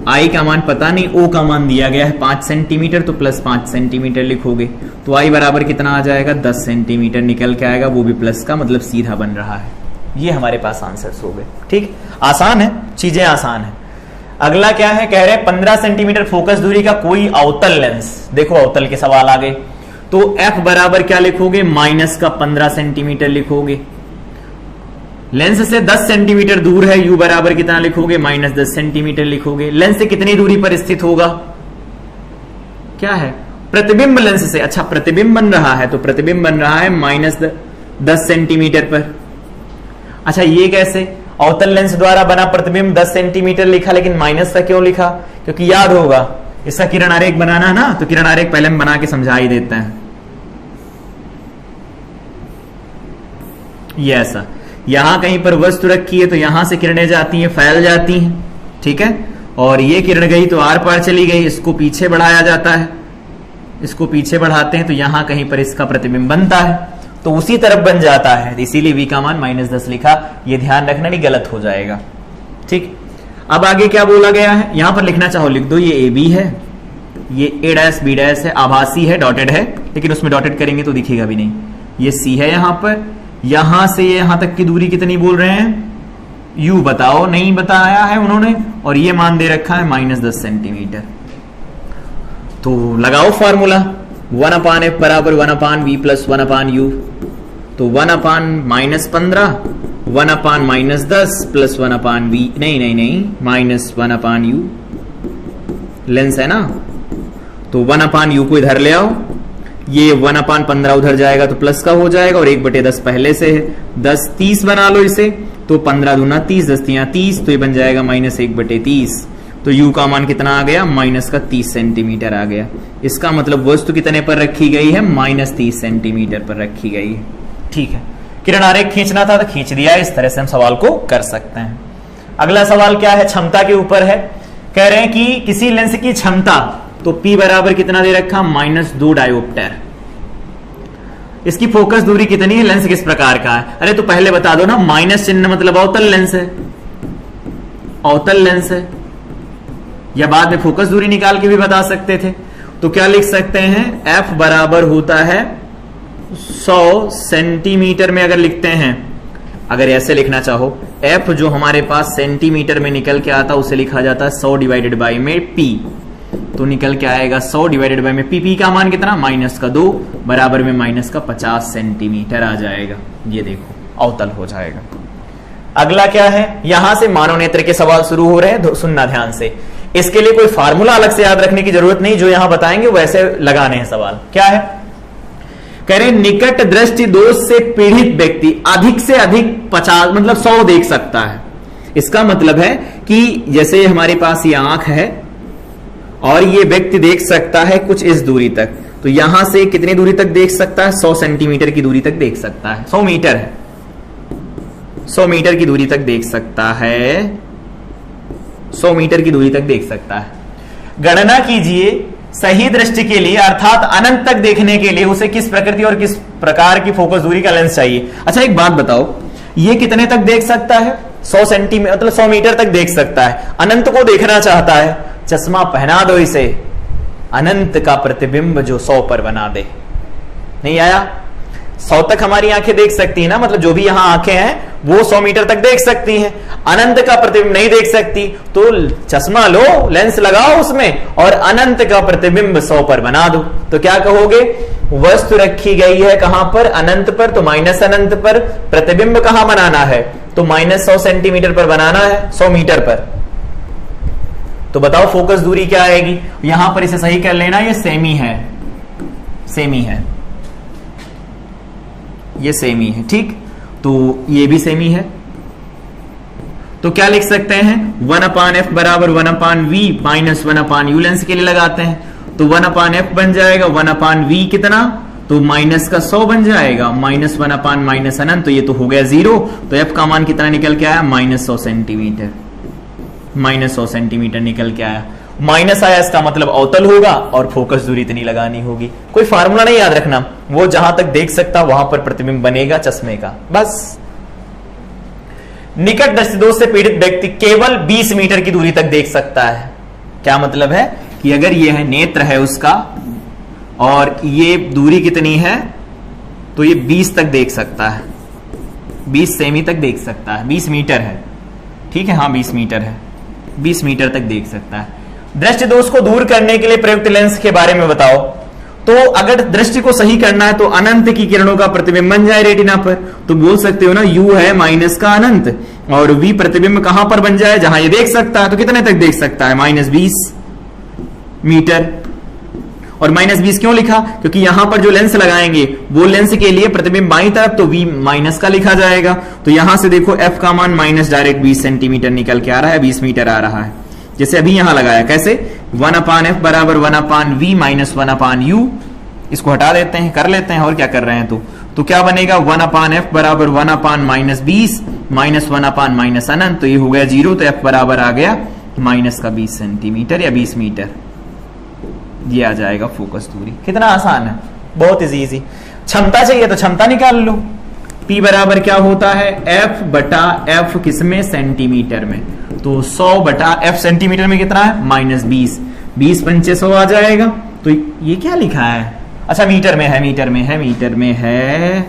I का मान पता नहीं, O का मान दिया गया है 5 सेंटीमीटर, तो प्लस 5 सेंटीमीटर लिखोगे, तो I बराबर कितना आ जाएगा, 10 सेंटीमीटर निकल के आएगा, वो भी प्लस का, मतलब सीधा बन रहा है। ये हमारे पास आंसर्स हो गए। ठीक, आसान है, चीजें आसान है। अगला क्या है, कह रहे हैं 15 सेंटीमीटर फोकस दूरी का कोई अवतल लेंस, देखो अवतल के सवाल आ गए, तो f बराबर क्या लिखोगे, माइनस का 15 सेंटीमीटर लिखोगे। लेंस से 10 सेंटीमीटर दूर है, u बराबर कितना लिखोगे, माइनस 10 सेंटीमीटर लिखोगे। लेंस से कितनी दूरी पर स्थित होगा, क्या है, प्रतिबिंब लेंस से, अच्छा प्रतिबिंब बन रहा है, तो प्रतिबिंब बन रहा है माइनस 10 सेंटीमीटर पर। अच्छा ये कैसे, अवतल लेंस द्वारा बना प्रतिबिंब 10 सेंटीमीटर लिखा, लेकिन माइनस का क्यों लिखा, क्योंकि याद होगा इसका किरण आरेख बनाना ना, तो किरण आरेख पहले हम बना के समझा ही देते हैं। ये ऐसा, यहां कहीं पर वस्तु रखी है तो यहां से किरणें जाती हैं, फैल जाती हैं, ठीक है, और ये किरण गई तो आर पार चली गई, इसको पीछे बढ़ाया जाता है, इसको पीछे बढ़ाते हैं तो यहां कहीं पर इसका प्रतिबिंब बनता है, तो उसी तरफ बन जाता है, इसीलिए v का मान -10 लिखा। ये ध्यान रखना, नहीं गलत हो जाएगा। ठीक, अब आगे क्या बोला गया है, यहां पर लिखना चाहो लिख दो, ये ए बी है, ये a' b' है, आभासी है, डॉटेड है, लेकिन उसमें डॉटेड करेंगे तो दिखेगा भी नहीं। ये c है, यहां पर, यहां से यहां तक की दूरी कितनी बोल रहे हैं, u बताओ, नहीं बताया है उन्होंने, और ये मान दे रखा है -10 सेंटीमीटर। तो लगाओ फॉर्मूला, 1/f बराबर 1/v प्लस 1/u, तो 1/-15 1/-10 प्लस 1/v, नहीं -1/u, लेंस है ना, तो 1/u को इधर ले आओ, ये 1/15 उधर जाएगा तो प्लस का हो जाएगा, और 1/10 पहले से है, 10 30 बना लो इसे, तो 15 दूना 30, 10 तियां 30, तो ये बन जाएगा -1/30, तो u का मान कितना आ गया, -30 सेंटीमीटर आ गया। इसका मतलब वस्तु कितने पर रखी गई है, -30 सेंटीमीटर पर रखी गई है। ठीक है, किरण आरेख खींचना था तो खींच दिया, इस तरह से हम सवाल को कर सकते हैं। अगला सवाल क्या है, क्षमता के ऊपर है। कह रहे हैं कि किसी लेंस की क्षमता, तो P बराबर कितना दे रखा, -2 डायोप्टर। इसकी फोकस दूरी कितनी है, लेंस किस प्रकार का है, अरे तो पहले बता दो ना, माइनस चिन्ह मतलब अवतल लेंस है, अवतल लेंस है, या बाद में फोकस दूरी निकाल के भी बता सकते थे। तो क्या लिख सकते हैं, f बराबर होता है 100 सेंटीमीटर में, अगर लिखते हैं, अगर ऐसे लिखना चाहो, f जो हमारे पास सेंटीमीटर में निकल के आता उसे लिखा जाता है 100 डिवाइडेड बाई में p, तो निकल के आएगा 100 डिवाइडेड बाय में पी का मान कितना -2 बराबर में -50 सेंटीमीटर आ जाएगा। ये देखो अवतल हो जाएगा। अगला क्या है, यहां से मानव नेत्र के सवाल शुरू हो रहे हैं, सुनना ध्यान से। इसके लिए कोई फार्मूला अलग से याद रखने की जरूरत नहीं, जो यहां बताएंगे वैसे लगाने हैं सवाल। क्या है, कह रहे निकट दृष्टि दोष से पीड़ित व्यक्ति अधिक से अधिक 50 मतलब 100 देख सकता है। इसका मतलब है कि जैसे हमारे पास ये आंख है और ये व्यक्ति देख सकता है कुछ इस दूरी तक, तो यहां से कितनी दूरी तक देख सकता है, 100 सेंटीमीटर की दूरी तक देख सकता है। 100 मीटर है, 100 मीटर की दूरी तक देख सकता है, 100 मीटर की दूरी तक देख सकता है। गणना कीजिए सही दृष्टि के लिए अर्थात अनंत तक देखने के लिए उसे किस प्रकृति और किस प्रकार की फोकस दूरी का लेंस चाहिए। अच्छा एक बात बताओ, ये कितने तक देख सकता है, 100 सेंटीमीटर मतलब 100 मीटर तक देख सकता है। अनंत को देखना चाहता है, चश्मा पहना दो इसे, अनंत का प्रतिबिंब जो 100 पर बना दे। नहीं आया, 100 तक हमारी आंखें देख सकती है ना, मतलब जो भी यहां आंखें हैं वो 100 मीटर तक देख सकती हैं। अनंत का प्रतिबिंब नहीं देख सकती तो चश्मा लो, लेंस लगाओ उसमें और अनंत का प्रतिबिंब 100 पर बना दो। तो क्या कहोगे, वस्तु रखी गई है कहां पर, अनंत पर, तो माइनस अनंत पर। प्रतिबिंब कहां बनाना है, तो -100 सेंटीमीटर पर बनाना है, 100 मीटर पर। तो बताओ फोकस दूरी क्या आएगी। यहां पर इसे सही कर लेना, ये सेमी है, सेमी है, ये सेमी है, ठीक। तो ये भी सेमी है, तो क्या लिख सकते हैं 1/f बराबर 1/v माइनस 1/u लेंस के लिए लगाते हैं, तो 1/f बन जाएगा 1/v कितना, तो माइनस का 100 बन जाएगा, माइनस 1/- माइनस अनंत, तो ये तो हो गया 0। तो f का मान कितना निकल के आया, -100 सेंटीमीटर, -100 सेंटीमीटर निकल के आया। माइनस आया इसका मतलब अवतल होगा और फोकस दूरी इतनी लगानी होगी। कोई फार्मूला नहीं याद रखना, वो जहां तक देख सकता वहां पर प्रतिबिंब बनेगा चश्मे का, बस। निकट दृष्टि दोष से पीड़ित व्यक्ति केवल 20 मीटर की दूरी तक देख सकता है। क्या मतलब है कि अगर ये है नेत्र है उसका और ये दूरी कितनी है, तो ये 20 तक देख सकता है, 20 सेमी तक देख सकता है, 20 मीटर है, ठीक है, हाँ 20 मीटर है, 20 मीटर तक देख सकता है। दृष्टि दोष को दूर करने के लिए प्रयुक्त लेंस के बारे में बताओ। तो अगर दृष्टि को सही करना है तो अनंत की किरणों का प्रतिबिंब बन जाए रेटिना पर, तो बोल सकते हो ना u है माइनस का अनंत और v प्रतिबिंब कहां पर बन जाए, जहां ये देख सकता है, तो कितने तक देख सकता है, -20 मीटर। और -20 क्यों लिखा, क्योंकि यहां पर जो लेंस लगाएंगे वो लेंस के लिए प्रतिबिंब बाईं तरफ, तो v माइनस का लिखा जाएगा। तो यहां से देखो f का मान माइनस डायरेक्ट 20 सेंटीमीटर निकल के आ रहा है, 20 मीटर आ रहा है। जैसे अभी यहां लगाया, कैसे 1/f बराबर 1/v माइनस 1/u, इसको हटा देते हैं, कर लेते हैं, और क्या कर रहे हैं, तो क्या बनेगा 1/f बराबर 1/-20 माइनस 1/- अनंत, तो ये हो गया 0। तो f बराबर आ गया -20 सेंटीमीटर या 20 मीटर, ये आ जाएगा फोकस दूरी। कितना आसान है, बहुत इजी। क्षमता चाहिए तो क्षमता निकाल लो। P बराबर क्या होता है, f/f किसमें, सेंटीमीटर में, तो 100/f सेंटीमीटर में कितना है, -20, 20 पंचे 100 आ जाएगा। तो ये क्या लिखा है, अच्छा मीटर में है, मीटर में है, मीटर में है,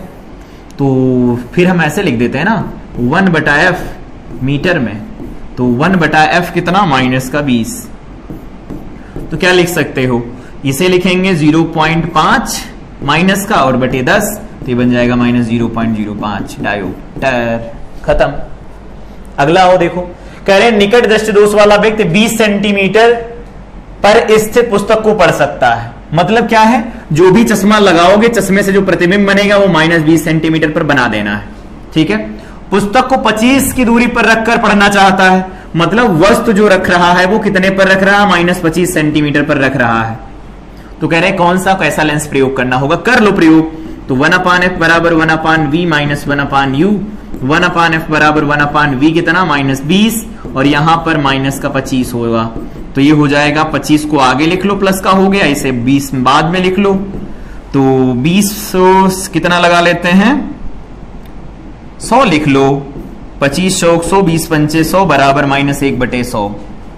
तो फिर हम ऐसे लिख देते हैं ना 1/f मीटर में, तो 1/f कितना, -20। तो क्या लिख सकते हो, इसे लिखेंगे 0.5 माइनस का और बटे 10, तो ये बन जाएगा -0.05 डायोप्टर, खत्म। अगला हो देखो, कह रहे निकट दृष्टि दोष वाला व्यक्ति 20 सेंटीमीटर पर स्थित पुस्तक को पढ़ सकता है। मतलब क्या है, जो भी चश्मा लगाओगे चश्मे से जो प्रतिबिंब बनेगा वो -20 सेंटीमीटर पर बना देना है, ठीक है। पुस्तक को 25 की दूरी पर रखकर पढ़ना चाहता है, मतलब वस्तु जो रख रहा है वो कितने पर रख रहा है, -25 सेंटीमीटर पर रख रहा है। तो कह रहे कौन सा कैसा लेंस प्रयोग करना होगा, कर लो प्रयोग। तो 1/f बराबर 1/v माइनस 1/u, 1/f बराबर 1/v कितना, -20, और यहां पर माइनस का 25 होगा, तो ये हो जाएगा 25 को आगे लिख लो, प्लस का हो गया, इसे 20 बाद में लिख लो। तो 20 कितना लगा लेते हैं, 100 लिख लो, 25 100, 20 पंचे 100 बराबर -1/100,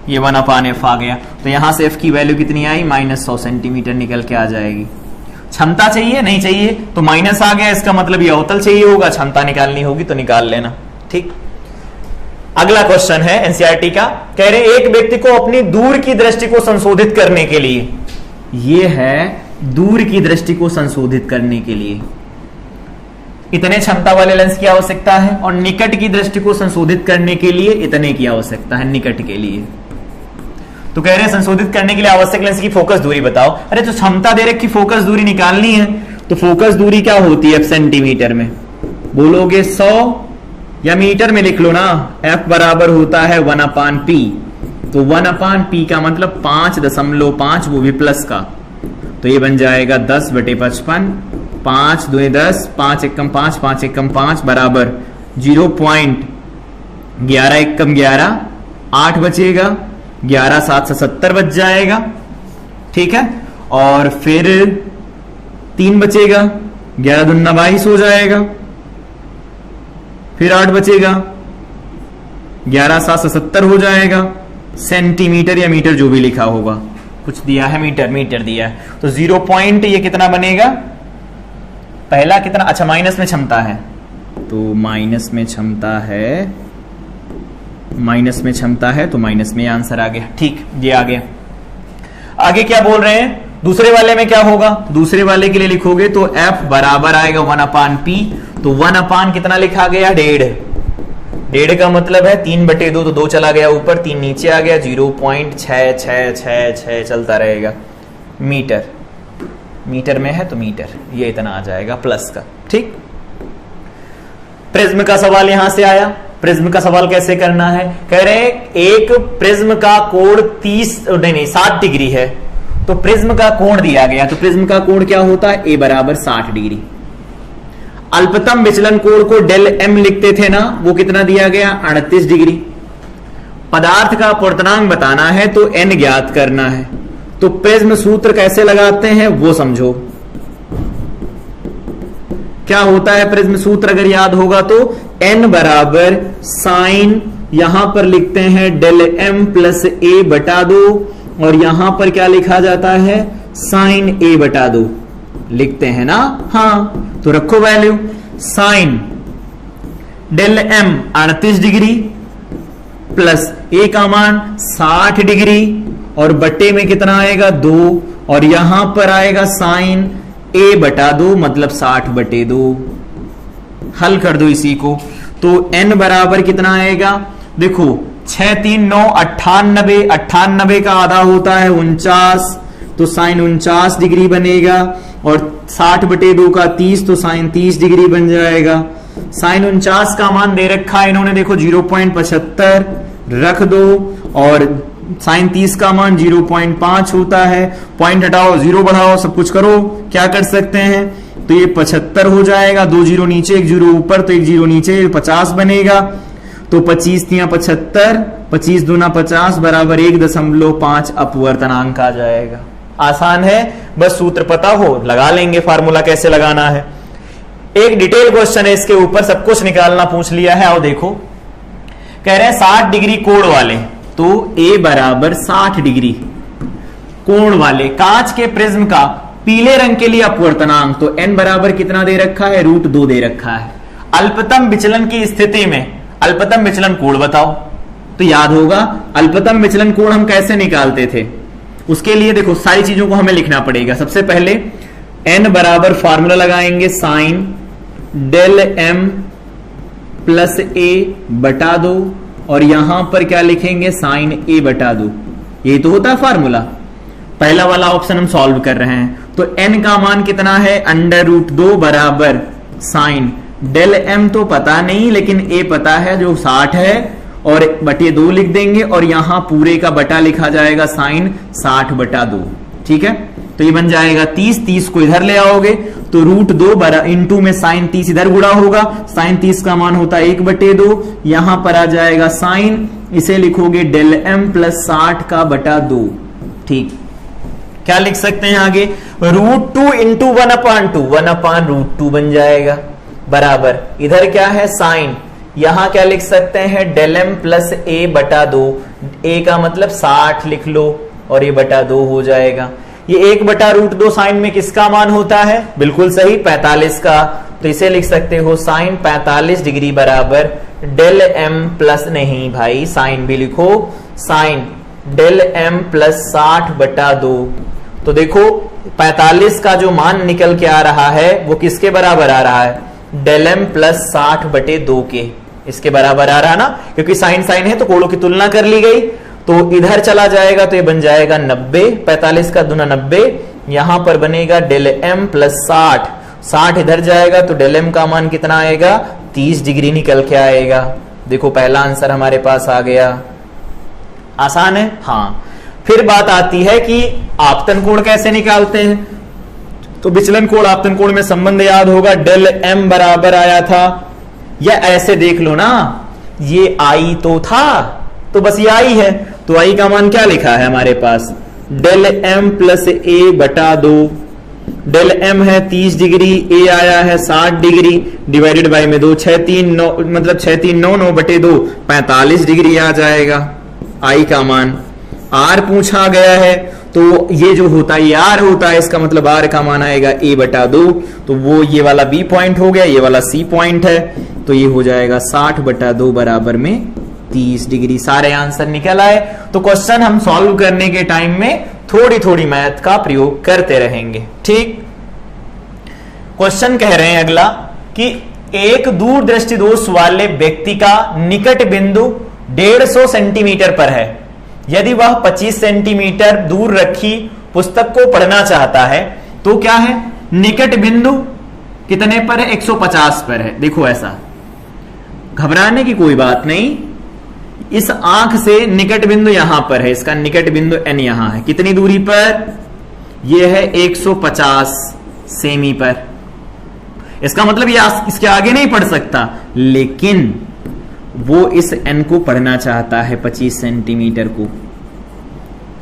ये 1/f आ गया। तो यहां से f की वैल्यू कितनी आई, -100 सेंटीमीटर निकल के आ जाएगी। क्षमता चाहिए, नहीं चाहिए तो माइनस आ गया, इसका मतलब ये अवतल चाहिए होगा, क्षमता निकालनी होगी तो निकाल लेना, ठीक। अगला क्वेश्चन है एनसीईआरटी का, कह रहे एक व्यक्ति को अपनी दूर की दृष्टि को संशोधित करने के लिए, ये है दूर की दृष्टि को संशोधित करने के लिए इतने क्षमता वाले लेंस की आवश्यकता है, और निकट की दृष्टि को संशोधित करने के लिए इतने की आवश्यकता है, निकट के लिए। तो कह रहे हैं संशोधित करने के लिए आवश्यक लेंस की फोकस दूरी बताओ। अरे तो क्षमता दे रखी, फोकस दूरी निकालनी है, तो फोकस दूरी क्या होती है सेंटीमीटर में? बोलोगे 100 या मीटर में लिख लो ना, F बराबर होता है 1/P। तो 1/P का मतलब 5.5, वो भी प्लस का, तो ये बन जाएगा 10/55, 5 2 10, 5 एकम 5, 5 एकम 5 बराबर 0.11 एकम 11, 8 बचेगा, 11 7 से 70 बच जाएगा, ठीक है। और फिर 3 बचेगा, 11 दूना 22 हो जाएगा, फिर 8 बचेगा, 11 7 से 70 हो जाएगा, सेंटीमीटर या मीटर जो भी लिखा होगा, कुछ दिया है मीटर दिया है, तो 0 पॉइंट ये कितना बनेगा, पहला कितना, अच्छा माइनस में क्षमता है, तो माइनस में क्षमता है, तो माइनस में आंसर आ गया, ठीक, ये आ गया। आगे क्या बोल रहे हैं, दूसरे वाले में क्या होगा, दूसरे वाले के लिए लिखोगे तो F बराबर आएगा 1/P, तो 1 कितना लिखा गया, 1.5 का मतलब है 3/2, तो 2 चला गया ऊपर, 3 नीचे आ गया, 0.6666 चलता रहेगा, मीटर में है तो मीटर, ये इतना आ जाएगा प्लस का, ठीक। प्रिज्म का सवाल यहां से आया, प्रिज्म का सवाल कैसे करना है, कह रहे हैं एक प्रिज्म का कोण 60 डिग्री है, तो प्रिज्म का कोण दिया गया, तो प्रिज्म का कोण क्या होता है, A बराबर 60 डिग्री। अल्पतम विचलन कोण को डेल M लिखते थे ना, वो कितना दिया गया, 38 डिग्री। पदार्थ का अपवर्तनांक बताना है तो N ज्ञात करना है, तो प्रिज्म सूत्र कैसे लगाते हैं वो समझो। क्या होता है प्रिज्म सूत्र, अगर याद होगा तो N बराबर साइन, यहां पर लिखते हैं डेल M प्लस A/2, और यहां पर क्या लिखा जाता है, साइन A/2 लिखते हैं ना, हाँ, तो रखो value, sine del M 38 degree plus A का मान 60 डिग्री, और बट्टे में कितना आएगा, 2, और यहां पर आएगा साइन A/2 मतलब 60/2। हल कर दो इसी को, तो N बराबर कितना आएगा, देखो 6 3 9 98, 98 का आधा होता है 49, तो साइन 49 डिग्री बनेगा, और 60/2 का 30, तो साइन 30 डिग्री बन जाएगा। साइन 49 का मान दे रखा है इन्होंने, देखो 0.75 रख दो, और साइन 30 का मान 0.5 होता है, पॉइंट हटाओ, 0 बढ़ाओ, सब कुछ करो, क्या कर सकते हैं, तो ये 75 हो जाएगा, 2 0 नीचे 1 0 ऊपर, तो 1 0 नीचे 50 बनेगा, तो 25 3 75, 25 दूना 50 बराबर 1.5 अपवर्तनांक आ जाएगा। आसान है, बस सूत्र पता हो, लगा लेंगे, फार्मूला कैसे लगाना है। एक डिटेल क्वेश्चन है इसके ऊपर, सब कुछ निकालना पूछ लिया है, आओ देखो। कह रहे हैं 60 डिग्री कोण वाले, तो A बराबर 60 डिग्री कोण वाले कांच के प्रिज्म का पीले रंग के लिए अपवर्तनांक, तो N बराबर कितना दे रखा है, √2 दे रखा है। अल्पतम विचलन की स्थिति में अल्पतम विचलन कोण बताओ, तो याद होगा अल्पतम विचलन कोण हम कैसे निकालते थे, उसके लिए देखो सारी चीजों को हमें लिखना पड़ेगा। सबसे पहले N बराबर फार्मूला लगाएंगे, sign del M plus A/2, और यहां पर क्या लिखेंगे, साइन A/2, ये तो होता है फार्मूला। पहला वाला ऑप्शन हम सॉल्व कर रहे हैं, तो N का मान कितना है, √2 बराबर साइन डेल M तो पता नहीं, लेकिन A पता है जो 60 है, और बटे 2 लिख देंगे, और यहां पूरे का बटा लिखा जाएगा साइन 60/2, ठीक है। तो ये बन जाएगा 30 को इधर ले आओगे, तो √2 इंटू में साइन 30 इधर गुणा होगा, साइन 30 का मान होता है 1/2, यहां पर आ जाएगा साइन, इसे लिखोगे डेल M प्लस 60/2, ठीक। क्या लिख सकते हैं आगे, √2 इंटू 1/2, 1/√2 बन जाएगा, बराबर इधर क्या है साइन, यहां क्या लिख सकते हैं, del M plus A/2, A का मतलब 60 लिख लो, और ये /2 हो जाएगा। ये 1/√2 साइन में किसका मान होता है, बिल्कुल सही 45 का, तो इसे लिख सकते हो साइन 45 डिग्री बराबर डेल एम प्लस, नहीं भाई साइन भी लिखो, साइन डेल एम प्लस 60/2। तो देखो 45 का जो मान निकल के आ रहा है वो किसके बराबर आ रहा है, डेल एम प्लस 60/2 के, इसके बराबर आ रहा है ना, क्योंकि साइन साइन है तो कोणों की तुलना कर ली गई। तो इधर चला जाएगा तो ये बन जाएगा 90, 45 का दूना 90, यहां पर बनेगा डेल एम प्लस 60, 60 इधर जाएगा तो डेल एम का मान कितना आएगा, 30 डिग्री निकल के आएगा। देखो पहला आंसर हमारे पास आ गया। आसान है, हाँ। फिर बात आती है कि आपतन कोण कैसे निकालते हैं। तो विचलन कोण आपतन कोण में संबंध याद होगा, डेल एम बराबर आया था, या ऐसे देख लो ना, ये आई तो था, तो बस ये आई है, तो आई का मान क्या लिखा है हमारे पास, del M plus a/2। Del M है 30 डिग्री, ए आया है 60 डिग्री, डिवाइडेड बाय में 2, 6 3 9, मतलब 6 3 9 9/2, 45 डिग्री आ जाएगा आई का मान। आर पूछा गया है तो ये जो होता है ये आर होता है, इसका मतलब आर का मान आएगा a/2, तो वो ये वाला बी पॉइंट हो गया, ये वाला सी पॉइंट है, तो ये हो जाएगा 60/2 बराबर में 30 डिग्री। सारे आंसर निकल आए। तो क्वेश्चन हम सॉल्व करने के टाइम में थोड़ी थोड़ी मैथ का प्रयोग करते रहेंगे, ठीक। क्वेश्चन कह रहे हैं अगला कि एक दूरदृष्टि दोष वाले व्यक्ति का निकट बिंदु 150 सेंटीमीटर पर है। यदि वह 25 सेंटीमीटर दूर रखी पुस्तक को पढ़ना चाहता है तो क्या है, निकट बिंदु कितने पर है, 150 पर है। देखो ऐसा घबराने की कोई बात नहीं, इस आंख से निकट बिंदु यहां पर है, इसका निकट बिंदु n यहां है, कितनी दूरी पर, यह है 150 सेमी पर। इसका मतलब ये इसके आगे नहीं पढ़ सकता, लेकिन वो इस n को पढ़ना चाहता है 25 सेंटीमीटर को।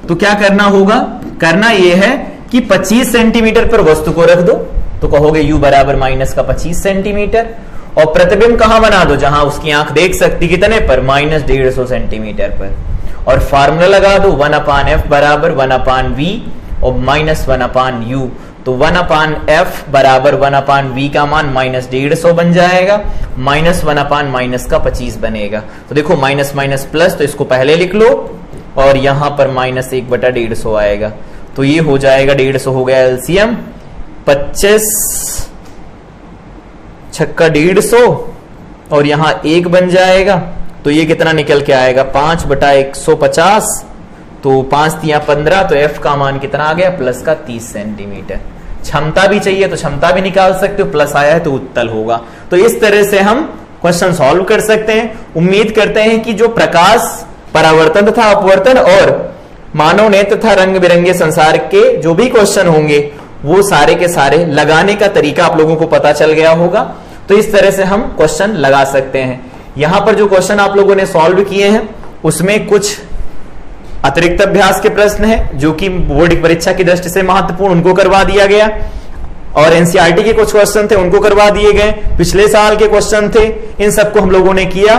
तो क्या करना होगा, करना यह है कि 25 सेंटीमीटर पर वस्तु को रख दो, तो कहोगे u बराबर माइनस का 25 सेंटीमीटर, और प्रतिबिंब कहां बना दो, जहां उसकी आंख देख सकती, कितने पर, -150 सेंटीमीटर पर। और फार्मूला लगा दो 1/f बराबर 1/v और -1/u। तो 1/f बराबर 1/v का मान -150 बन जाएगा, -1/- का 25 बनेगा। तो देखो माइनस माइनस प्लस, तो इसको पहले लिख लो, और यहां पर -1/150 आएगा। तो ये हो जाएगा 150 हो गया एलसीएम, 25 छक्का 150, और यहां 1 बन जाएगा, तो ये कितना निकल के आएगा, 5/150, तो 5 तिया 15, तो एफ का मान कितना आ गया, प्लस का 30 सेंटीमीटर। क्षमता भी चाहिए तो क्षमता भी निकाल सकते हो, प्लस आया है तो उत्तल होगा। तो इस तरह से हम क्वेश्चन सॉल्व कर सकते हैं। उम्मीद करते हैं कि जो प्रकाश, परावर्तन तथा अपवर्तन और मानव नेत्र तथा रंग बिरंगे संसार के जो भी क्वेश्चन होंगे वो सारे के सारे लगाने का तरीका आप लोगों को पता चल गया होगा। तो इस तरह से हम क्वेश्चन लगा सकते हैं। यहां पर जो क्वेश्चन आप लोगों ने सॉल्व किए हैं उसमें कुछ अतिरिक्त अभ्यास के प्रश्न है जो कि बोर्ड की परीक्षा की दृष्टि से महत्वपूर्ण, उनको करवा दिया गया, और एनसीईआरटी के कुछ क्वेश्चन थे उनको करवा दिए गए, पिछले साल के क्वेश्चन थे, इन सबको हम लोगों ने किया,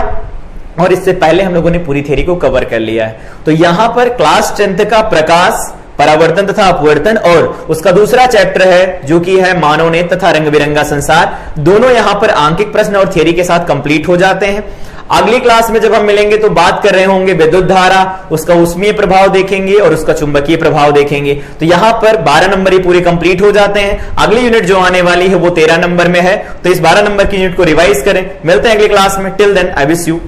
और इससे पहले हम लोगों ने पूरी थ्योरी को कवर कर लिया है। तो यहां पर क्लास 10th का प्रकाश, परावर्तन तथा अपवर्तन और उसका दूसरा चैप्टर है जो कि है मानव नेत्र तथा रंग बिरंगा संसार, दोनों यहां पर आंकिक प्रश्न और थ्योरी के साथ कंप्लीट हो जाते हैं। अगली क्लास में जब हम मिलेंगे तो बात कर रहे होंगे विद्युत धारा, उसका ऊष्मीय प्रभाव देखेंगे और उसका चुंबकीय प्रभाव देखेंगे। तो यहां पर 12 नंबर ही पूरे कंप्लीट हो जाते हैं। अगली यूनिट जो आने वाली है वो 13 नंबर में है, तो इस 12 नंबर की यूनिट को रिवाइज करें। मिलते हैं अगली क्लास में। Till then I wish you